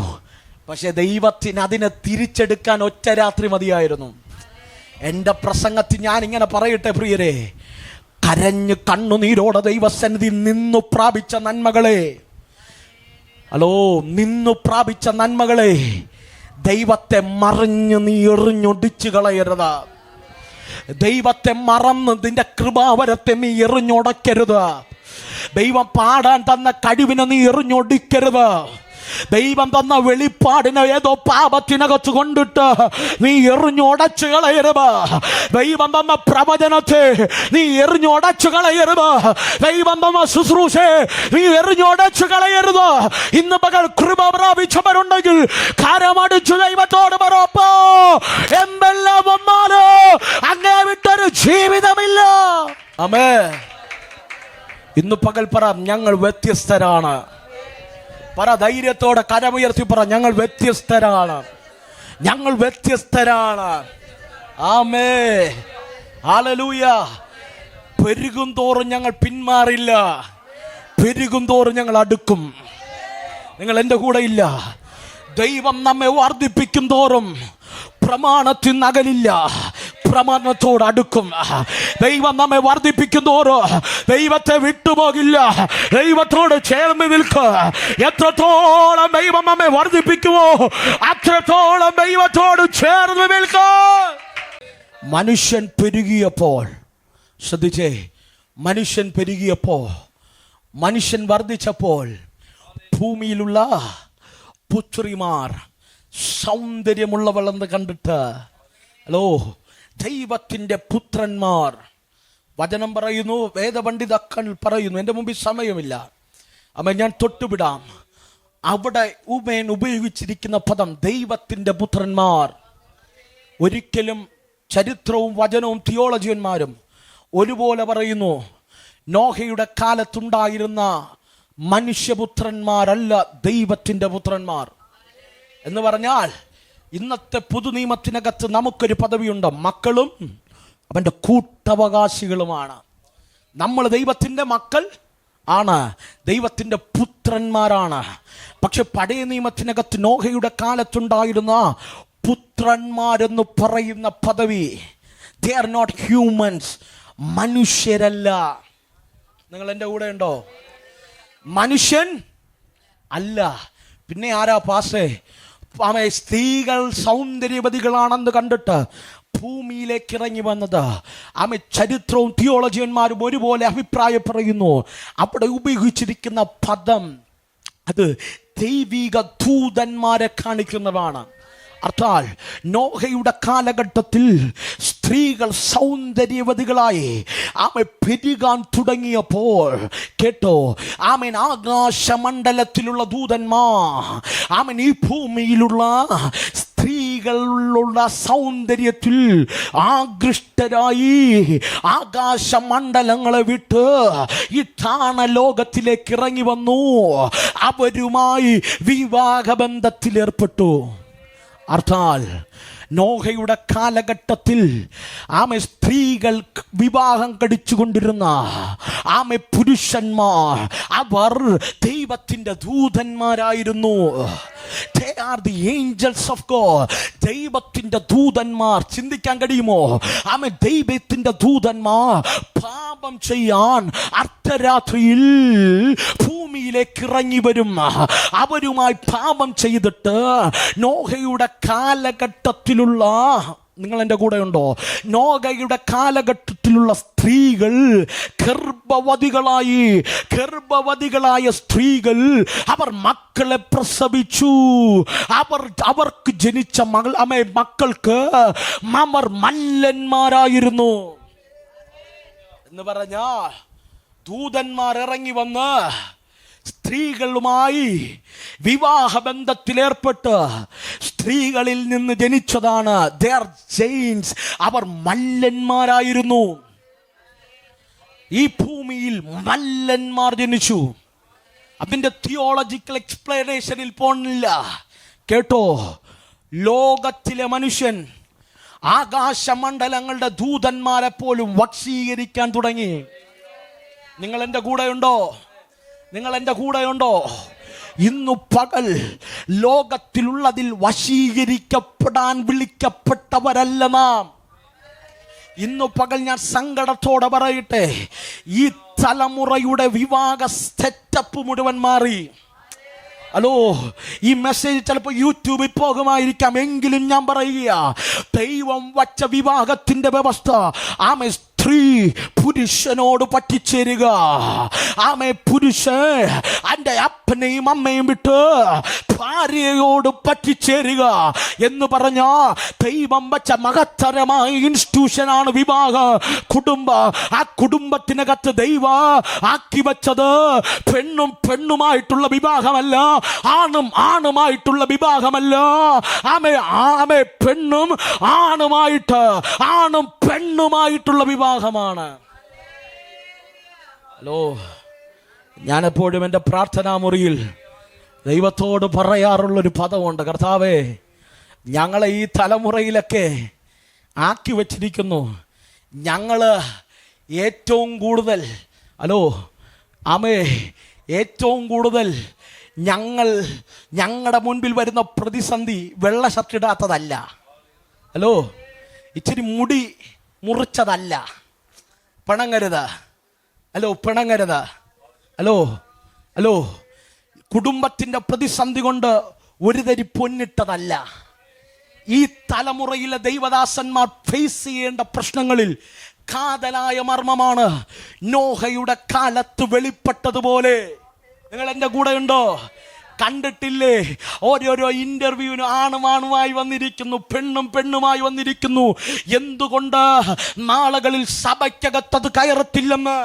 പക്ഷെ ദൈവത്തിന് അതിനെ തിരിച്ചെടുക്കാൻ ഒറ്റ രാത്രി മതിയായിരുന്നു. എൻ്റെ പ്രസംഗത്തിൽ ഞാൻ ഇങ്ങനെ പറയട്ടെ പ്രിയരെ, കരഞ്ഞ് കണ്ണുനീരോടെ ദൈവസന്നിധി നിന്നു പ്രാപിച്ച നന്മകളെ, ഹലോ, നിന്നു പ്രാപിച്ച നന്മകളെ ദൈവത്തെ മറിഞ്ഞ് നീ എറിഞ്ഞൊടിച്ചു കളയരുത്. ദൈവത്തെ മറന്ന് നിന്റെ കൃപാവരത്തെ നീ എറിഞ്ഞൊടക്കരുത്. ദൈവം പാടാൻ തന്ന കഴിവിനെ നീ എറിഞ്ഞൊടിക്കരുത്. ദൈവം തന്ന വെളിപ്പാടിനെ ഏതോ പാപത്തിനകത്ത് കൊണ്ടിട്ട് നീ എറിഞ്ഞുടച്ചു കളയരുത്. ദൈവം തന്ന പ്രവചനത്തെ നീ എറിഞ്ഞുടച്ചു കളയരുത്. ദൈവം തന്ന ശുശ്രൂഷയെ നീ എറിഞ്ഞുടച്ചു കളയരുത്. ഇന്ന് പകൽ കൃപ പ്രാപിച്ചവരുണ്ടെങ്കിൽ കരമടിച്ചു ദൈവത്തോട് പറപ്പോ, എന്തെല്ലാം വന്നാലോ അങ്ങേ വിട്ടൊരു ജീവിതമില്ല. ആമേൻ. ഇന്ന് പകൽ പറ, ഞങ്ങൾ വ്യത്യസ്തരാണ്. പറ, ധൈര്യത്തോടെ കരമുയർത്തി പറ, ഞങ്ങൾ വ്യത്യസ്തരാണ്. ഞങ്ങൾ വ്യത്യസ്തരാണ്. ആമേൻ. ഹല്ലേലൂയ. പെരുകും തോറും ഞങ്ങൾ പിന്മാറില്ല. പെരുകും തോറും ഞങ്ങൾ അടുക്കും. നിങ്ങൾ എൻ്റെ കൂടെ ഇല്ല. ദൈവം നമ്മെ വർദ്ധിപ്പിക്കും തോറും പ്രമാണത്തിൽ നകലില്ല, പ്രമാണത്തോട് അടുക്കും. ദൈവം നമ്മെ വർദ്ധിപ്പിക്കും തോറും ദൈവത്തെ വിട്ടുപോകില്ല, ദൈവത്തോട് ചേർന്ന് നിൽക്കുക. എത്രത്തോളം ദൈവം നമ്മെ വർദ്ധിപ്പിക്കുമോ അത്രത്തോളം ദൈവത്തോട് ചേർന്ന് നിൽക്കുക. മനുഷ്യൻ പെരുകിയപ്പോൾ, ശ്രദ്ധിച്ചേ, മനുഷ്യൻ പെരുകിയപ്പോൾ, മനുഷ്യൻ വർദ്ധിച്ചപ്പോൾ ഭൂമിയിലുള്ള പുത്രിമാർ സൗന്ദര്യമുള്ളവളെന്ന് കണ്ടിട്ട്, ഹലോ, ദൈവത്തിൻ്റെ പുത്രന്മാർ, വചനം പറയുന്നു, വേദപണ്ഡിതക്കൾ പറയുന്നു, എൻ്റെ മുമ്പിൽ സമയമില്ല, അമ്മ ഞാൻ തൊട്ടുവിടാം. അവിടെ ഉമേൻ ഉപയോഗിച്ചിരിക്കുന്ന പദം ദൈവത്തിൻ്റെ പുത്രന്മാർ. ഒരിക്കലും ചരിത്രവും വചനവും തിയോളജിയന്മാരും ഒരുപോലെ പറയുന്നു, നോഹയുടെ കാലത്തുണ്ടായിരുന്ന മനുഷ്യപുത്രന്മാരല്ല ദൈവത്തിൻ്റെ പുത്രന്മാർ. എന്ന് പറഞ്ഞാൽ ഇന്നത്തെ പുതുനിയമത്തിനകത്ത് നമുക്കൊരു പദവിയുണ്ട്, മക്കളും അവൻ്റെ കൂട്ടവകാശികളുമാണ്. നമ്മൾ ദൈവത്തിൻ്റെ മക്കൾ ആണ്, ദൈവത്തിൻ്റെ പുത്രന്മാരാണ്. പക്ഷെ പഴയ നിയമത്തിനകത്ത് നോഹയുടെ കാലത്തുണ്ടായിരുന്ന പുത്രന്മാരെന്ന് പറയുന്ന പദവി, they are not humans, മനുഷ്യരല്ല. നിങ്ങൾ എൻ്റെ കൂടെ ഉണ്ടോ? മനുഷ്യൻ അല്ല. പിന്നെ ആരാ പാസേ? സ്ത്രീകൾ സൗന്ദര്യവതികളാണെന്ന് കണ്ടിട്ട് ഭൂമിയിലേക്ക് ഇറങ്ങി വന്നത്. ചരിത്രവും തിയോളജിയന്മാരും ഒരുപോലെ അഭിപ്രായം പറയുന്നു. അവിടെ ഉപയോഗിച്ചിരിക്കുന്ന പദം അത് ദൈവിക ദൂതന്മാരെ കാണിക്കുന്നതാണ്. അർത്ഥാൽ നോഹയുടെ കാലഘട്ടത്തിൽ സ്ത്രീകൾ സൗന്ദര്യവതികളായി പെരുകാൻ തുടങ്ങിയപ്പോൾ, കേട്ടോ, ആകാശമണ്ഡലത്തിലുള്ള ദൂതന്മാർ ഈ ഭൂമിയിലുള്ള സ്ത്രീ സ്ത്രീകളുള്ള സൗന്ദര്യത്തിൽ ആകൃഷ്ടരായി ആകാശമണ്ഡലങ്ങളെ വിട്ട് ഈ താണലോകത്തിലേക്ക് ഇറങ്ങി വന്നു. അവരുമായി വിവാഹബന്ധത്തിലേർപ്പെട്ടു. അർത്ഥാൽ നോഹയുടെ കാലഘട്ടത്തിൽ സ്ത്രീകൾ വിവാഹം കഴിച്ചുകൊണ്ടിരുന്ന പുരുഷന്മാർ അവർ ദൈവത്തിന്റെ ദൂതന്മാരായിരുന്നു. They are the angels of God. ദൈവത്തിന്റെ ദൂതന്മാർ. ചിന്തിക്കാൻ കഴിയുമോ? ദൈവത്തിന്റെ ദൂതന്മാർ പാപം ചെയ്യാൻ അർദ്ധരാത്രിയിൽ ഭൂമിയിലേക്ക് ഇറങ്ങി വരും. അവരുമായി പാപം ചെയ്തിട്ട് നോഹയുടെ കാലഘട്ടത്തിലുള്ള, നിങ്ങൾ എൻ്റെ കൂടെ ഉണ്ടോ? നോഹയുടെ കാലഘട്ടത്തിലുള്ള സ്ത്രീകൾ ഗർഭവതികളായ സ്ത്രീകൾ അവർ മക്കളെ പ്രസവിച്ചു. അവർക്ക് ജനിച്ച മക്കൾക്ക് അവർ മല്ലന്മാരായിരുന്നു എന്ന് പറഞ്ഞാൽ ദൂതന്മാർ ഇറങ്ങി വന്ന് സ്ത്രീകളുമായി വിവാഹബന്ധത്തിലേർപ്പെട്ട് സ്ത്രീകളിൽ നിന്ന് ജനിച്ചതാണ് their genes. അവർ മല്ലന്മാരായിരുന്നു. ഈ ഭൂമിയിൽ മല്ലന്മാർ ജനിച്ചു. അതിന്റെ തിയോളജിക്കൽ എക്സ്പ്ലനേഷനിൽ പോണില്ല. കേട്ടോ, ലോകത്തിലെ മനുഷ്യൻ ആകാശമണ്ഡലങ്ങളുടെ ദൂതന്മാരെ പോലും വശീകരിക്കാൻ തുടങ്ങി. നിങ്ങൾ എൻ്റെ കൂടെയുണ്ടോ? നിങ്ങൾ എൻ്റെ കൂടെയുണ്ടോ? ഇന്നു പകൽ ലോകത്തിലുള്ളതിൽ വശീകരിക്കപ്പെടാൻ വിളിക്കപ്പെട്ടവരല്ല നാം. ഇന്നു പകൽ ഞാൻ സങ്കടത്തോടെ പറയട്ടെ, ഈ തലമുറയുടെ വിവാഹ സെറ്റപ്പ് മുഴുവൻ മാറി. ഹലോ, ഈ മെസ്സേജ് ചിലപ്പോൾ യൂട്യൂബിൽ പോകുമായിരിക്കാം, എങ്കിലും ഞാൻ പറയുക, ദൈവം വച്ച വിവാഹത്തിന്റെ വ്യവസ്ഥ സ്ത്രീ പുരുഷനോട് പറ്റിച്ചേരുക. പുരുഷൻ എൻ്റെ അപ്പനെയും അമ്മയും വിട്ട് ഭാര്യയോട് പറ്റിച്ചേരുക എന്ന് പറഞ്ഞ ദൈവം വച്ച മഹത്തരമായ ഇൻസ്റ്റിറ്റ്യൂഷനാണ് വിവാഹ കുടുംബം. ആ കുടുംബത്തിനകത്ത് ദൈവം ആക്കി വച്ചത് പെണ്ണുമായിട്ടുള്ള വിവാഹമല്ല, ആണുമായിട്ടുള്ള വിവാഹമല്ല. പെണ്ണും പെണ്ണുമായിട്ടുള്ള വിവാഹമാണ്. ഹലോ, ഞാനെപ്പോഴും എൻ്റെ പ്രാർത്ഥനാ മുറിയിൽ ദൈവത്തോട് പറയാറുള്ളൊരു പദമുണ്ട്. കർത്താവേ, ഞങ്ങളെ ഈ തലമുറയിലൊക്കെ ആക്കി വച്ചിരിക്കുന്നു. ഞങ്ങൾ ഏറ്റവും കൂടുതൽ ഏറ്റവും കൂടുതൽ ഞങ്ങളുടെ മുൻപിൽ വരുന്ന പ്രതിസന്ധി വെള്ള ഷർട്ടിടാത്തതല്ല. ഹലോ, ഇച്ചിരി മുടി മുറിച്ചതല്ല. പിണങ്ങരുത്. പിണങ്ങരുത്. കുടുംബത്തിന്റെ പ്രതിസന്ധി കൊണ്ട് ഒരു തരി പൊന്നിട്ടതല്ല. ഈ തലമുറയിലെ ദൈവദാസന്മാർ ഫേസ് ചെയ്യേണ്ട പ്രശ്നങ്ങളിൽ കാതലായ മർമ്മമാണ് നോഹയുടെ കാലത്ത് വെളിപ്പെട്ടതുപോലെ. നിങ്ങൾ എൻ്റെ കൂടെ ഉണ്ടോ? കണ്ടിട്ടില്ലേ? ഓരോരോ ഇന്റർവ്യൂവിന് ആണുമായി വന്നിരിക്കുന്നു, പെണ്ണുമായി വന്നിരിക്കുന്നു. എന്തുകൊണ്ട്? നാളുകളിൽ സഭയ്ക്കകത്തത് കയറത്തില്ലെന്ന്.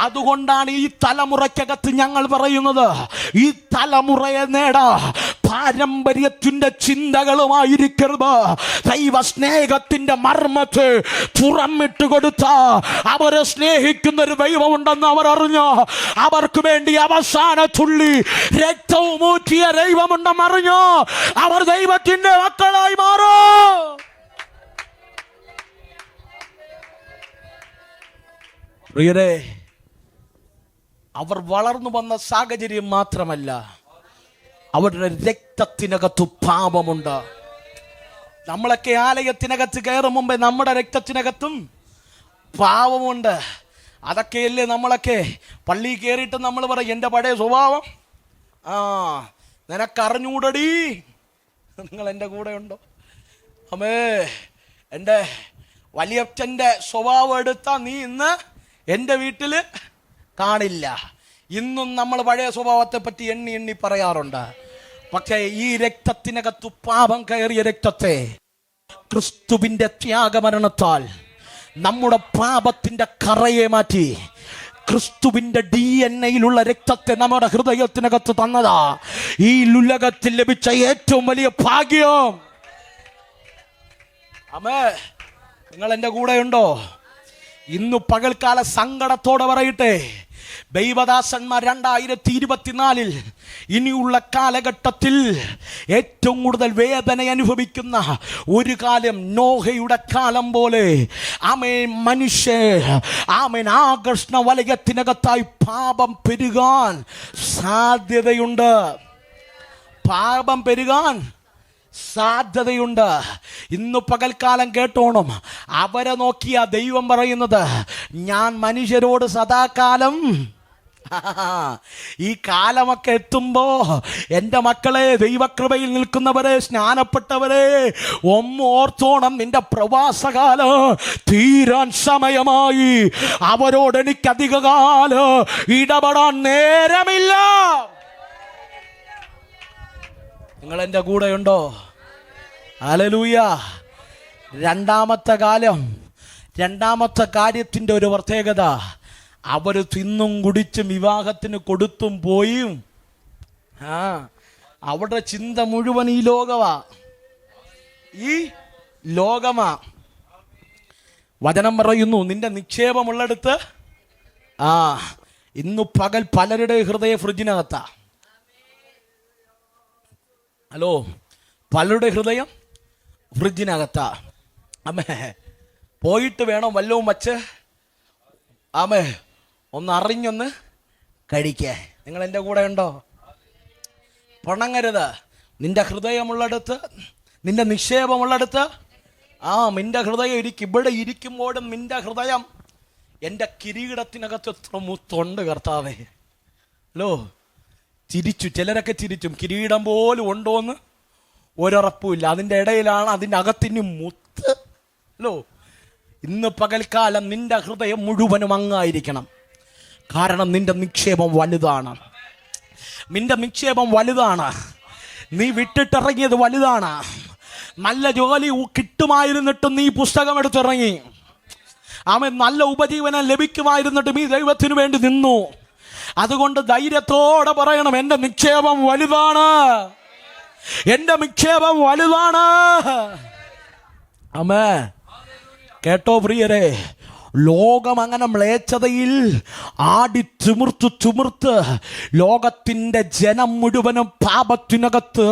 അതുകൊണ്ടാണ് ഈ തലമുറയ്ക്കകത്ത് ഞങ്ങൾ പറയുന്നത്, ഈ തലമുറയെ നേടാ പാരമ്പര്യത്തിന്റെ ചിന്തകളുമായിരിക്കരുത്. ദൈവ സ്നേഹത്തിന്റെ മർമ്മത്തെ തുറന്നിട്ട് കൊടുത്ത അവരെ സ്നേഹിക്കുന്ന ഒരു ദൈവമുണ്ടെന്ന് അവർ അറിഞ്ഞു. അവർക്ക് വേണ്ടി അവസാന തുള്ളി രക്തവും ഊറ്റിയ ദൈവമുണ്ടെന്ന് അറിഞ്ഞു. അവർ ദൈവത്തിന്റെ മക്കളായി മാറും. പ്രിയരേ, അവർ വളർന്നു വന്ന സാഹചര്യം മാത്രമല്ല, അവരുടെ രക്തത്തിനകത്ത് പാപമുണ്ട്. നമ്മളൊക്കെ ആലയത്തിനകത്ത് കയറും മുമ്പേ നമ്മുടെ രക്തത്തിനകത്തും പാപമുണ്ട്. അതൊക്കെയല്ലേ നമ്മളൊക്കെ പള്ളി കയറിയിട്ട് നമ്മൾ പറയും, എൻ്റെ പഴയ സ്വഭാവം നിനക്കറിഞ്ഞൂടടി. നിങ്ങൾ എൻ്റെ കൂടെ ഉണ്ടോ? എൻ്റെ വലിയച്ഛൻ്റെ സ്വഭാവം എടുത്താൽ നീ ഇന്ന് എൻ്റെ വീട്ടിൽ കാണില്ല. ഇന്നും നമ്മൾ പഴയ സ്വഭാവത്തെ പറ്റി എണ്ണി പറയാറുണ്ട്. പക്ഷേ ഈ രക്തത്തിനകത്തു പാപം കയറിയ രക്തത്തെ ക്രിസ്തുവിന്റെ ത്യാഗമരണത്താൽ നമ്മുടെ പാപത്തിന്റെ കറയെ മാറ്റി ക്രിസ്തുവിന്റെ DNA രക്തത്തെ നമ്മുടെ ഹൃദയത്തിനകത്ത് തന്നതാ ഈ ഉലകത്തിൽ ലഭിച്ച ഏറ്റവും വലിയ ഭാഗ്യം. ആമേ, നിങ്ങൾ എൻ്റെ കൂടെയുണ്ടോ? ഇന്നു പകൽക്കാല സങ്കടത്തോടെ പറയട്ടെ, ദൈവദാസന്മാർ 2024 ഇനിയുള്ള കാലഘട്ടത്തിൽ ഏറ്റവും കൂടുതൽ വേദന അനുഭവിക്കുന്ന ഒരു കാലം നോഹയുടെ കാലം പോലെ ആകർഷണ വലയത്തിനകത്തായി പാപം പെരുകാൻ സാധ്യതയുണ്ട്. പാപം പെരുകാൻ സാധ്യതയുണ്ട്. ഇന്ന് പകൽക്കാലം കേട്ടോണം, അവരെ നോക്കിയ ദൈവം പറയുന്നത്, ഞാൻ മനുഷ്യരോട് സദാകാലം. ഈ കാലമൊക്കെ എത്തുമ്പോ എൻ്റെ മക്കളെ, ദൈവകൃപയിൽ നിൽക്കുന്നവരെ, സ്നാനപ്പെട്ടവരെ, ഓർത്തോണം, നിന്റെ പ്രവാസകാലം തീരാൻ സമയമായി. അവരോട് എനിക്ക് അധികകാലം ഇടപെടാൻ നേരമില്ല. നിങ്ങൾ എൻ്റെ കൂടെയുണ്ടോ? ഹല്ലേലൂയ. രണ്ടാമത്തെ കാര്യത്തിൻ്റെ ഒരു പ്രത്യേകത, അവർ തിന്നും കുടിച്ചും വിവാഹത്തിന് കൊടുത്തും പോയും അവരുടെ ചിന്ത മുഴുവൻ ഈ ലോകമാ. വചനം പറയുന്നു, നിന്റെ നിക്ഷേപമുള്ളിടത്ത്. ഇന്നു പകൽ പലരുടെ ഹൃദയ ഫ്രിഡ്ജിനകത്താ. ഹലോ, പലരുടെ ഹൃദയം ഫ്രിഡ്ജിനകത്താ. അമ്മേ, പോയിട്ട് വേണം വല്ലവും വച്ച് ഒന്ന് അറിഞ്ഞൊന്ന് കഴിക്കേ. നിങ്ങൾ എൻ്റെ കൂടെ ഉണ്ടോ? പണങ്ങരുത്. നിന്റെ ഹൃദയമുള്ളിടത്ത്, നിന്റെ നിക്ഷേപമുള്ളിടത്ത് നിന്റെ ഹൃദയം ഇവിടെ ഇരിക്കുമ്പോഴും നിന്റെ ഹൃദയം എൻ്റെ കിരീടത്തിനകത്ത് എത്ര മുത്തുണ്ട് കർത്താവേ. ഹലോ, ചിരിച്ചു, ചിലരൊക്കെ ചിരിച്ചും, കിരീടം പോലും ഉണ്ടോന്ന് ഒരുറപ്പുമില്ല. അതിൻ്റെ ഇടയിലാണ് അതിൻ്റെ അകത്തിന് മുത്ത്. ഹലോ, ഇന്ന് പകൽക്കാലം നിന്റെ ഹൃദയം മുഴുവനും അങ്ങായിരിക്കണം. കാരണം നിന്റെ നിക്ഷേപം വലുതാണ്. നിന്റെ നിക്ഷേപം വലുതാണ്. നീ വിട്ടിട്ടിറങ്ങിയത് വലുതാണ്. നല്ല ജോലി കിട്ടുമായിരുന്നിട്ടും നീ പുസ്തകം എടുത്തിറങ്ങി. നല്ല ഉപജീവനം ലഭിക്കുമായിരുന്നിട്ടും ഈ ദൈവത്തിന് വേണ്ടി നിന്നു. അതുകൊണ്ട് ധൈര്യത്തോടെ പറയണം, എൻ്റെ നിക്ഷേപം വലുതാണ്, എൻ്റെ നിക്ഷേപം വലുതാണ്. ആമേ, കേട്ടോ പ്രിയരെ, ലോകം അങ്ങനെ മ്ലേച്ഛതയിൽ ആടി തിമിർത്ത് ലോകത്തിൻ്റെ ജനം മുഴുവനും പാപത്തിനകത്ത്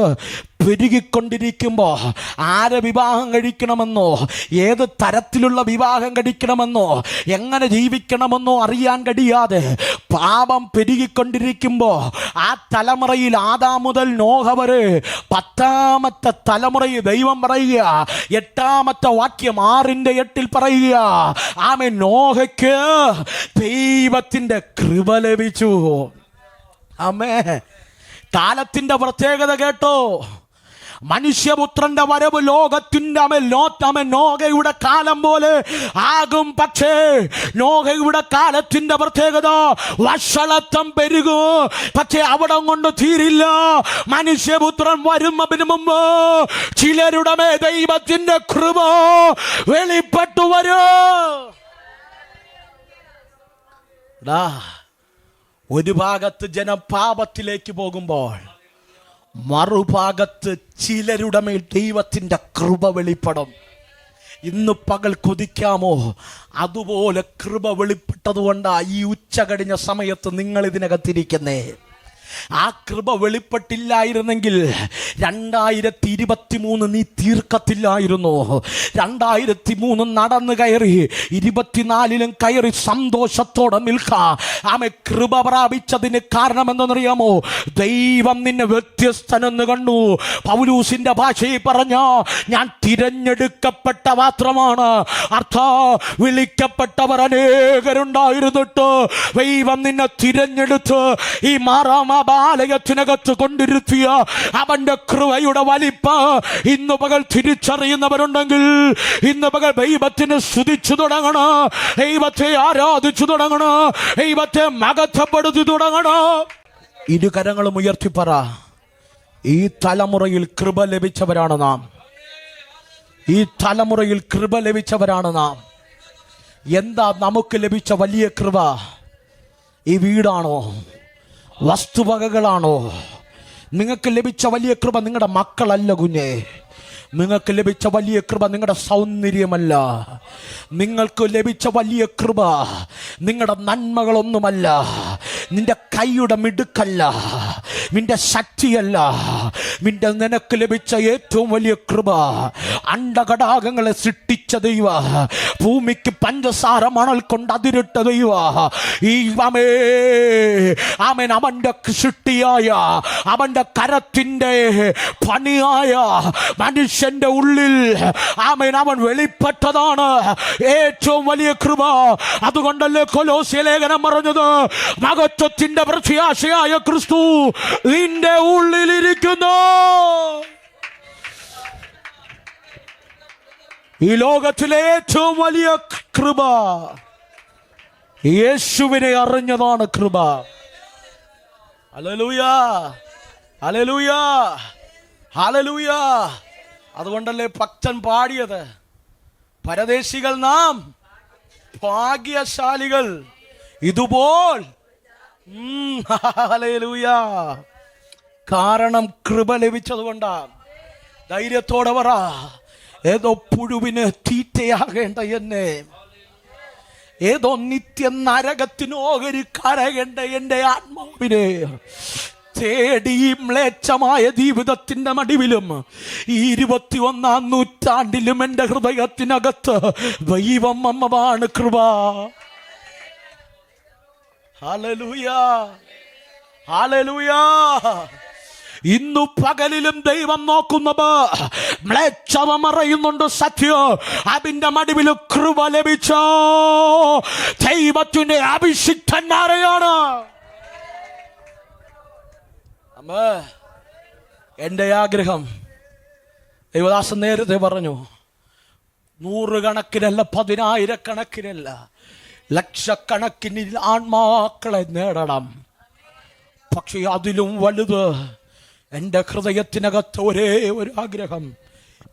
പെരുകിക്കൊണ്ടിരിക്കുമ്പോൾ ആരെ വിവാഹം കഴിക്കണമെന്നോ, ഏത് തരത്തിലുള്ള വിവാഹം കഴിക്കണമെന്നോ, എങ്ങനെ ജീവിക്കണമെന്നോ അറിയാൻ കഴിയാതെ പാപം പെരുകിക്കൊണ്ടിരിക്കുമ്പോൾ ആ തലമുറയിൽ ആദാം മുതൽ നോഹ വരെ 10ാമത്തെ തലമുറയിൽ ദൈവം പറയുക, 8ാമത്തെ വാക്യം 6:8 പറയുക, നോഹയ്ക്ക് ദൈവത്തിൻ്റെ കൃപ ലഭിച്ചു. ആമേ, കാലത്തിന്റെ പ്രത്യേകത കേട്ടോ. മനുഷ്യപുത്രന്റെ വരവ് ലോകത്തിന്റെ നോഹയുടെ കാലം പോലെ ആകും. പക്ഷേ നോഹയുടെ കാലത്തിന്റെ പ്രത്യേകത വഷളത്വം പെരുകും. പക്ഷേ അവിടെ കൊണ്ട് തീരില്ല. മനുഷ്യപുത്രൻ വരുന്നതിന് മുമ്പ് ചിലരുടെ മേൽ ദൈവത്തിന്റെ കൃപ വെളിപ്പെട്ടു വരും. ഒരു ഭാഗത്ത് ജനം പാപത്തിലേക്ക് പോകുമ്പോൾ മറുഭാഗത്ത് ചിലരുടെ മേൽ ദൈവത്തിൻ്റെ കൃപ വെളിപ്പെടും. ഇന്ന് പകൽ കൊതിക്കാമോ? അതുപോലെ കൃപ വെളിപ്പെട്ടതുകൊണ്ടാണ് ഈ ഉച്ച കഴിഞ്ഞ സമയത്ത് നിങ്ങൾ ഇതിനകത്തിരിക്കുന്നേ. ആ കൃപ വെളിപ്പെട്ടില്ലായിരുന്നെങ്കിൽ 2023 നീ തീർക്കത്തില്ലായിരുന്നു. 2003 നടന്നു കയറി 24ലും കയറി സന്തോഷത്തോടെ നിൽക്കാം. കൃപ പ്രാപിച്ചതിന് കാരണം എന്തെന്നറിയാമോ? ദൈവം നിന്നെ വ്യത്യസ്തനെന്ന് കണ്ടു. പൗലൂസിന്റെ ഭാഷയിൽ പറഞ്ഞ, ഞാൻ തിരഞ്ഞെടുക്കപ്പെട്ട പാത്രമാണ്. വിളിക്കപ്പെട്ടവർ അനേകരുണ്ടായിരുന്നിട്ട് ദൈവം നിന്നെ തിരഞ്ഞെടുത്ത് ഈ ബാലയത്തിനകത്ത് കൊണ്ടിരുത്തിയ അവന്റെ കൃപയുടെ വലിപ്പ് ഇന്ന് പകൽ തിരിച്ചറിയുന്നവരുണ്ടെങ്കിൽ ഇന്ന് പകൽ ദൈവത്തിന് സ്തുതിച്ചു തുടങ്ങണം, ദൈവത്തെ ആരാധിച്ചു തുടങ്ങണം, ദൈവത്തെ മഹത്വപ്പെടുത്തി തുടങ്ങണം. ഇരുകരങ്ങളും ഉയർത്തിപ്പറ, ഈ തലമുറയിൽ കൃപ ലഭിച്ചവരാണ് നാം. ഈ തലമുറയിൽ കൃപ ലഭിച്ചവരാണ് നാം. എന്താ നമുക്ക് ലഭിച്ച വലിയ കൃപ? ഈ വീടാണോ? വസ്തുവകകളാണോ? നിങ്ങൾക്ക് ലഭിച്ച വലിയ കൃപ നിങ്ങളുടെ മക്കളല്ല കുഞ്ഞേ. നിങ്ങൾക്ക് ലഭിച്ച വലിയ കൃപ നിങ്ങളുടെ സൗന്ദര്യമല്ല. നിങ്ങൾക്ക് ലഭിച്ച വലിയ കൃപ നിങ്ങളുടെ നന്മകളൊന്നുമല്ല. നിന്റെ കൈയുടെ മിടുക്കല്ല, നിന്റെ ശക്തിയല്ല. നിനക്ക് ലഭിച്ച ഏറ്റവും വലിയ കൃപ അണ്ടകടാകങ്ങളെ സൃഷ്ടിച്ച ദൈവ, ഭൂമിക്ക് പഞ്ചസാര മണൽ കൊണ്ട് അതിരിട്ട ദൈവ, ഈ ആമേൻ അവന്റെ സൃഷ്ടിയായ, അവന്റെ കരത്തിന്റെ പണിയായ മനുഷ്യന്റെ ഉള്ളിൽ ആമേൻ അവൻ വെളിപ്പെട്ടതാണ് ഏറ്റവും വലിയ കൃപ. അതുകൊണ്ടല്ലേ കൊലോസ്യ ലേഖനം പറഞ്ഞത്, മഹത്വത്തിന്റെ പ്രത്യാശയായ ക്രിസ്തു നിന്റെ ഉള്ളിലിരിക്കുന്നു. ഈ ലോകത്തിലെ ഏറ്റവും വലിയ കൃപ യേശുവിനെ അറിഞ്ഞതാണ് കൃപ. Hallelujah, hallelujah, hallelujah. അതുകൊണ്ടല്ലേ ഭക്തൻ പാടിയത്, പരദേശികൾ നാം ഭാഗ്യശാലികൾ ഇതുപോൽ. ഹല്ലേലൂയ. കാരണം കൃപ ലഭിച്ചതുകൊണ്ടാ. ധൈര്യത്തോടെ പറ, ഏതോ പുഴുവിന് തീറ്റയാകേണ്ട എന്നെ, ഏതോ നിത്യ നരകത്തിന് ഓഹരി കരകേണ്ട എൻ്റെ ആത്മാവിനെ തേടി മ്ലേച്ഛമായ ജീവിതത്തിന്റെ മടിവിലും ഈ 21-ാം നൂറ്റാണ്ടിലും എൻ്റെ ഹൃദയത്തിനകത്ത് ദൈവം അമ്മമാണ് കൃപ. Hallelujah, hallelujah. ഇന്നു പകലിലും ദൈവം നോക്കുന്നത് മ്ലേച്ഛത മറയുന്നുണ്ട് സത്യം. അതിന്റെ മടിവിൽ കൃപ ലഭിച്ച ദൈവത്തിന്റെ അഭിഷിക്തന്മാരെയാണ്. എൻ്റെ ആഗ്രഹം, ദൈവദാസൻ നേരത്തെ പറഞ്ഞു, 100 കണക്കിനല്ല, 10,000 കണക്കിനല്ല, ലക്ഷക്കണക്കിന് ആത്മാക്കളെ നേടണം. പക്ഷെ അതിലും വലുത് എൻ്റെ ഹൃദയത്തിനകത്ത് ഒരേ ഒരു ആഗ്രഹം,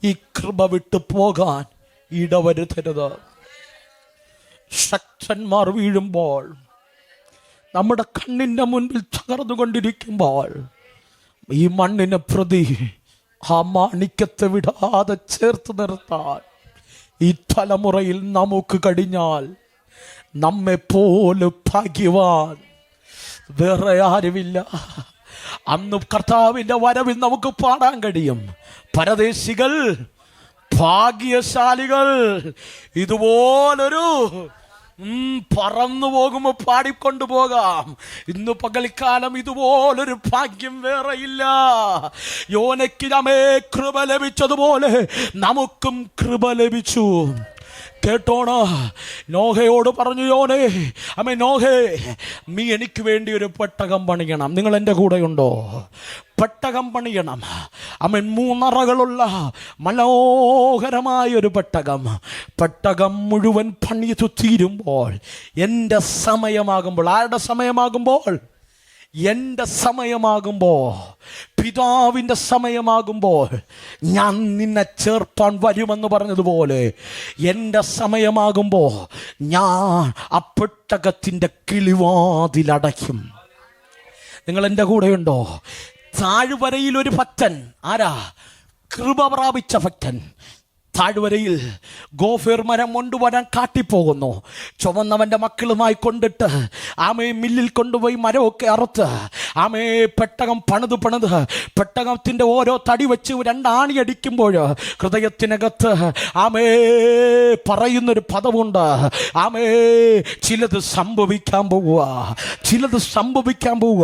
ഈ കൃപ വിട്ടു പോകാൻ ഇടവരുത്തരുത്. ശക്തന്മാർ വീഴുമ്പോൾ, നമ്മുടെ കണ്ണിൻ്റെ മുൻപിൽ തകർന്നുകൊണ്ടിരിക്കുമ്പോൾ, ഈ മണ്ണിനെ പ്രതി ആ മാണിക്യത്തെ വിടാതെ ചേർത്ത് നിർത്താൻ ഈ തലമുറയിൽ നമുക്ക് കഴിഞ്ഞാൽ നമ്മെ പോലെ ഭാഗ്യവാൻ വേറെ ആരുമില്ല. അന്ന് കർത്താവിൻ്റെ വരവിൽ നമുക്ക് പാടാൻ കഴിയും, പരദേശികൾ ഭാഗ്യശാലികൾ ഇതുപോലൊരു പറന്നു പോകുമ്പോൾ പാടിക്കൊണ്ടു പോകാം. ഇന്ന് പകൽക്കാലം ഇതുപോലൊരു ഭാഗ്യം വേറെയില്ല. യോനയ്ക്ക് കൃപ ലഭിച്ചതുപോലെ നമുക്കും കൃപ ലഭിച്ചു. കേട്ടോണ, നോഹയോട് പറഞ്ഞു, യോനേ, നോഹേ, നീ എനിക്ക് വേണ്ടി ഒരു പെട്ടകം പണിയണം. നിങ്ങൾ എൻ്റെ കൂടെയുണ്ടോ? പെട്ടകം പണിയണം. 3 അറകളുള്ള മനോഹരമായൊരു പെട്ടകം മുഴുവൻ പണിതു തീരുമ്പോൾ, എൻ്റെ സമയമാകുമ്പോൾ, ആരുടെ സമയമാകുമ്പോൾ? എൻ്റെ സമയമാകുമ്പോൾ, പിതാവിൻ്റെ സമയമാകുമ്പോൾ ഞാൻ നിന്നെ ചേർപ്പാൻ വരുമെന്ന് പറഞ്ഞതുപോലെ, എൻ്റെ സമയമാകുമ്പോൾ ഞാൻ ആ പെട്ടകത്തിൻ്റെ കിളിവാതിലടയ്ക്കും. നിങ്ങൾ എൻ്റെ കൂടെയുണ്ടോ? താഴ്വരയിൽ ഒരു ഭക്തൻ, ആരാ? കൃപ പ്രാപിച്ച ഭക്തൻ. താഴ്വരയിൽ ഗോഫേർ മരം കൊണ്ടുവരാൻ കാട്ടിപ്പോകുന്നു. ചുമന്നവൻ്റെ മക്കളുമായി കൊണ്ടിട്ട് മില്ലിൽ കൊണ്ടുപോയി മരമൊക്കെ അറുത്ത് പെട്ടകം പണിത് പെട്ടകത്തിൻ്റെ ഓരോ തടി വെച്ച് 2 ആണി അടിക്കുമ്പോൾ ഹൃദയത്തിനകത്ത് പറയുന്നൊരു പദമുണ്ട്, ചിലത് സംഭവിക്കാൻ പോവുക.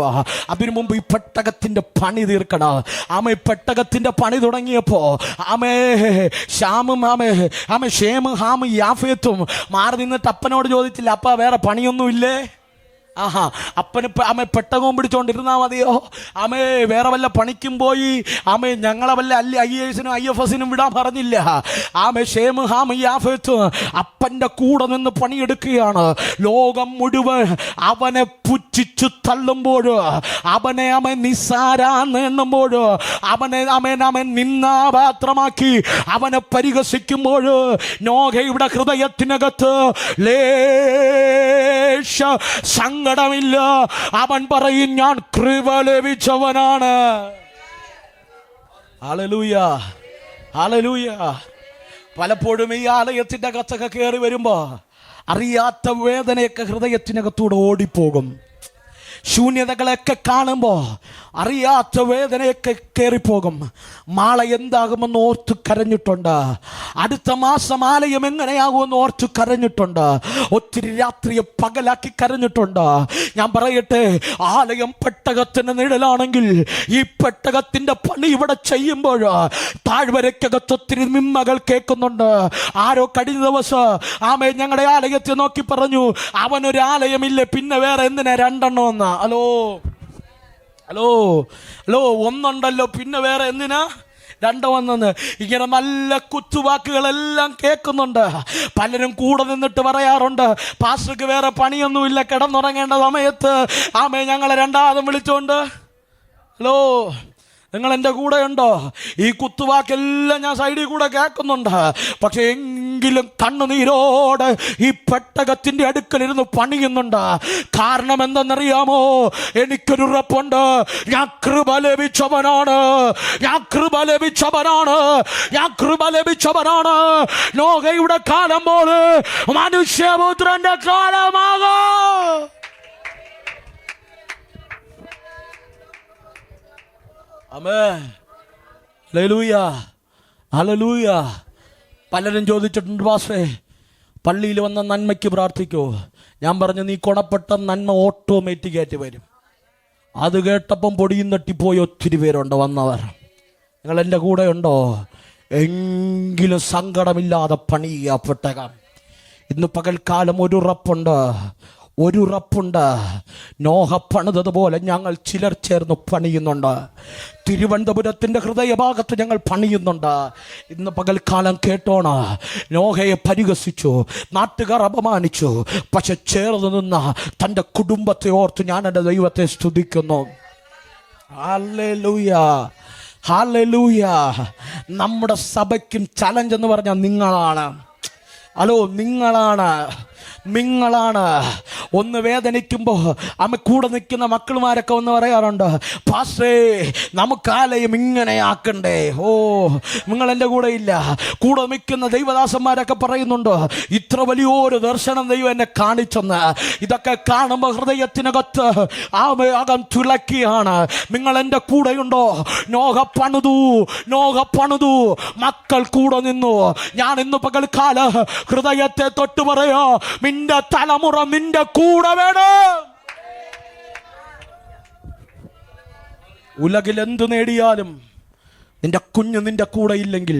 അതിനു മുമ്പ് ഈ പെട്ടകത്തിൻ്റെ പണി തീർക്കണം. പെട്ടകത്തിൻ്റെ പണി തുടങ്ങിയപ്പോൾ ഷേമും ഹാമും യാഫേത്തും മാറി നിന്നിട്ട് അപ്പനോട് ചോദിച്ചില്ല, അപ്പ വേറെ പണിയൊന്നുമില്ലേ? അപ്പന് പെട്ടകവും പിടിച്ചോണ്ടിരുന്നാ മതിയോ? വേറെ വല്ല പണിക്കും പോയി ഞങ്ങളെ വല്ല IAS-നും IFS-നും വിടാൻ പറഞ്ഞില്ല. ഷേമ് ഹാം യാഫേത്ത് അപ്പന്റെ കൂടെ നിന്ന് പണിയെടുക്കുകയാണ്. ലോകം മുഴുവൻ അവനെ പുച്ഛിച്ചു തള്ളുമ്പോൾ, അവനെ നിസ്സാരാന്ന് എണ്ണുമ്പോൾ, അവനെ നിന്നാപാത്രമാക്കി അവനെ പരിഹസിക്കുമ്പോൾ, നോഹയുടെ ഹൃദയത്തിനകത്ത് ലേശ സങ്കടമില്ല. അവൻ പറയും ഞാൻ കൃപ ലഭിച്ചവനാണ്. Hallelujah, hallelujah. പലപ്പോഴും ഈ ആലയത്തിന്റെ അകത്തൊക്കെ കയറി വരുമ്പോ അറിയാത്ത വേദനയൊക്കെ ഹൃദയത്തിനകത്തൂടെ ഓടിപ്പോകും. ശൂന്യതകളൊക്കെ കാണുമ്പോൾ അറിയാത്ത വേദനയൊക്കെ കയറിപ്പോകും. നാളെ എന്താകുമെന്ന് ഓർത്ത് കരഞ്ഞിട്ടുണ്ട്. അടുത്ത മാസം ആലയം എങ്ങനെയാകുമെന്ന് ഓർത്ത് കരഞ്ഞിട്ടുണ്ട്. ഒത്തിരി രാത്രിയെ പകലാക്കി കരഞ്ഞിട്ടുണ്ട്. ഞാൻ പറയട്ടെ, ആലയം പെട്ടകത്തിന് നിഴലാണെങ്കിൽ ഈ പെട്ടകത്തിന്റെ പണി ഇവിടെ ചെയ്യുമ്പോൾ താഴ്വരക്കകത്ത് ഒത്തിരി മിമ്മകൾ കേൾക്കുന്നുണ്ട്. ആരോ കഴിഞ്ഞ ദിവസം ആമേ ഞങ്ങളുടെ ആലയത്തെ നോക്കി പറഞ്ഞു, അവനൊരു ആലയമില്ലേ, പിന്നെ വേറെ എന്തിനാ രണ്ടെണ്ണം എന്നാ. ഹലോ ഹലോ ഹലോ, ഒന്നുണ്ടല്ലോ, പിന്നെ വേറെ എന്തിനാ രണ്ടെന്ന്. ഇങ്ങനെ നല്ല കുത്തുവാക്കുകളെല്ലാം കേൾക്കുന്നുണ്ട്. പലരും കൂടെ നിന്നിട്ട് പറയാറുണ്ട്, പാസ്റ്റർക്ക് വേറെ പണിയൊന്നുമില്ല, കിടന്നുറങ്ങേണ്ട സമയത്ത് ആമേ ഞങ്ങളെ രണ്ടാമതും വിളിച്ചോണ്ട്. ഹലോ, നിങ്ങൾ എൻ്റെ കൂടെ ഉണ്ടോ? ഈ കുത്തുവാക്കെല്ലാം ഞാൻ സൈഡിൽ കൂടെ കേൾക്കുന്നുണ്ട്. പക്ഷെ എങ്കിലും കണ്ണുനീരോട് ഈ പെട്ടകത്തിൻ്റെ അടുക്കലിരുന്ന് പണിയുന്നുണ്ട്. കാരണം എന്തെന്നറിയാമോ? എനിക്കൊരു ഉറപ്പുണ്ട്, ഞാൻ കൃപ ലഭിച്ചവനാണ്, ഞാൻ കൃപ ലഭിച്ചവനാണ്, ഞാൻ കൃപ ലഭിച്ചവനാണ്. നോഹയുടെ കാലം പോലെ മനുഷ്യപുത്രന്റെ കാലമാകും. ആമേൻ, ഹല്ലേലൂയ, ഹല്ലേലൂയ. പലരും ചോദിച്ചിട്ടുണ്ട്, പാസ്റ്റേ പള്ളിയിൽ വന്ന നന്മയ്ക്ക് പ്രാർത്ഥിക്കോ? ഞാൻ പറഞ്ഞു, നീ കൊണപ്പെട്ട നന്മ ഓട്ടോമാറ്റിക്കായിട്ട് വരും. അത് കേട്ടപ്പം പൊടിയും തട്ടിപ്പോയി ഒത്തിരി പേരുണ്ട് വന്നവർ. നിങ്ങൾ എൻ്റെ കൂടെ ഉണ്ടോ? എങ്കിലും സങ്കടമില്ലാതെ പണിയപ്പെട്ടകാം. ഇന്ന് പകൽക്കാലം ഒരു ഉറപ്പുണ്ട്, ഒരു ഉറപ്പുണ്ട്. നോഹ പണിതതുപോലെ ഞങ്ങൾ ചിലർ ചേർന്ന് പണിയുന്നുണ്ട്. തിരുവനന്തപുരത്തിൻ്റെ ഹൃദയഭാഗത്ത് ഞങ്ങൾ പണിയുന്നുണ്ട്. ഇന്ന് പകൽക്കാലം കേട്ടോണ, നോഹയെ പരിഹസിച്ചു, നാട്ടുകാർ അപമാനിച്ചു, പക്ഷെ ചേർന്ന് നിന്ന തൻ്റെ കുടുംബത്തെ ഓർത്ത് ഞാൻ എൻ്റെ ദൈവത്തെ സ്തുതിക്കുന്നു. Hallelujah, hallelujah. നമ്മുടെ സഭയ്ക്കും ചലഞ്ച് എന്ന് പറഞ്ഞാൽ നിങ്ങളാണ്. ഹലോ, നിങ്ങളാണ്, നിങ്ങളാണ്. ഒന്ന് വേദനിക്കുമ്പോൾ അമ്മ കൂടെ നിൽക്കുന്ന മക്കളുമാരൊക്കെ ഒന്ന് പറയാറുണ്ട്, പാസ്റ്റേ നമുക്ക് ആലയം ഇങ്ങനെ ആക്കണ്ടേ. ഓ, നിങ്ങൾ എൻ്റെ കൂടെ ഇല്ല. കൂടെ നിൽക്കുന്ന ദൈവദാസന്മാരൊക്കെ പറയുന്നുണ്ട്, ഇത്ര വലിയൊരു ദർശനം ദൈവം എന്നെ കാണിച്ചെന്ന്. ഇതൊക്കെ കാണുമ്പോൾ ഹൃദയത്തിനകത്ത് ആകം തുളക്കിയാണ്. നിങ്ങൾ എൻ്റെ കൂടെയുണ്ടോ? നോഹ പണിതു, നോഹ പണിതു, മക്കൾ കൂടെ നിന്നു. ഞാൻ ഇന്ന് പകൽക്കാല ഹൃദയത്തെ തൊട്ട് പറയാ, നിന്റെ തലമുറ നിന്റെ കൂടെ വേണം. ഉലകിൽ എന്ത് നേടിയാലും നിന്റെ കുഞ്ഞ് നിന്റെ കൂടെ ഇല്ലെങ്കിൽ,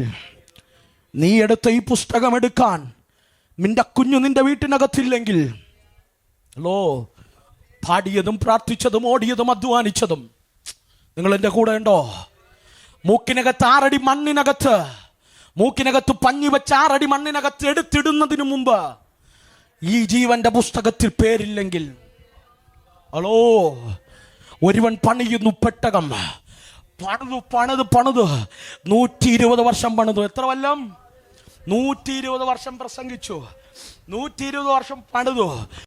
നീ എടുത്ത ഈ പുസ്തകം എടുക്കാൻ നിന്റെ കുഞ്ഞു നിന്റെ വീട്ടിനകത്തില്ലെങ്കിൽ, ഹലോ, പാടിയതും പ്രാർത്ഥിച്ചതും ഓടിയതും അധ്വാനിച്ചതും നിങ്ങൾ എൻ്റെ കൂടെ ഉണ്ടോ? മൂക്കിനകത്ത് 6 അടി മണ്ണിനകത്ത്, മൂക്കിനകത്ത് പഞ്ഞി വെച്ച് 6 അടി മണ്ണിനകത്ത് എടുത്തിടുന്നതിന് മുമ്പ് ഈ ജീവന്റെ പുസ്തകത്തിൽ പേരില്ലെങ്കിൽ, ഹലോ, ഒരുവൻ പണിയുന്നു പെട്ടകം. പണിതു പണിത് പണിത് 120 വർഷം പണിതു. എത്ര കൊല്ലം? 120 വർഷം പ്രസംഗിച്ചു, 120 വർഷം പണിതു.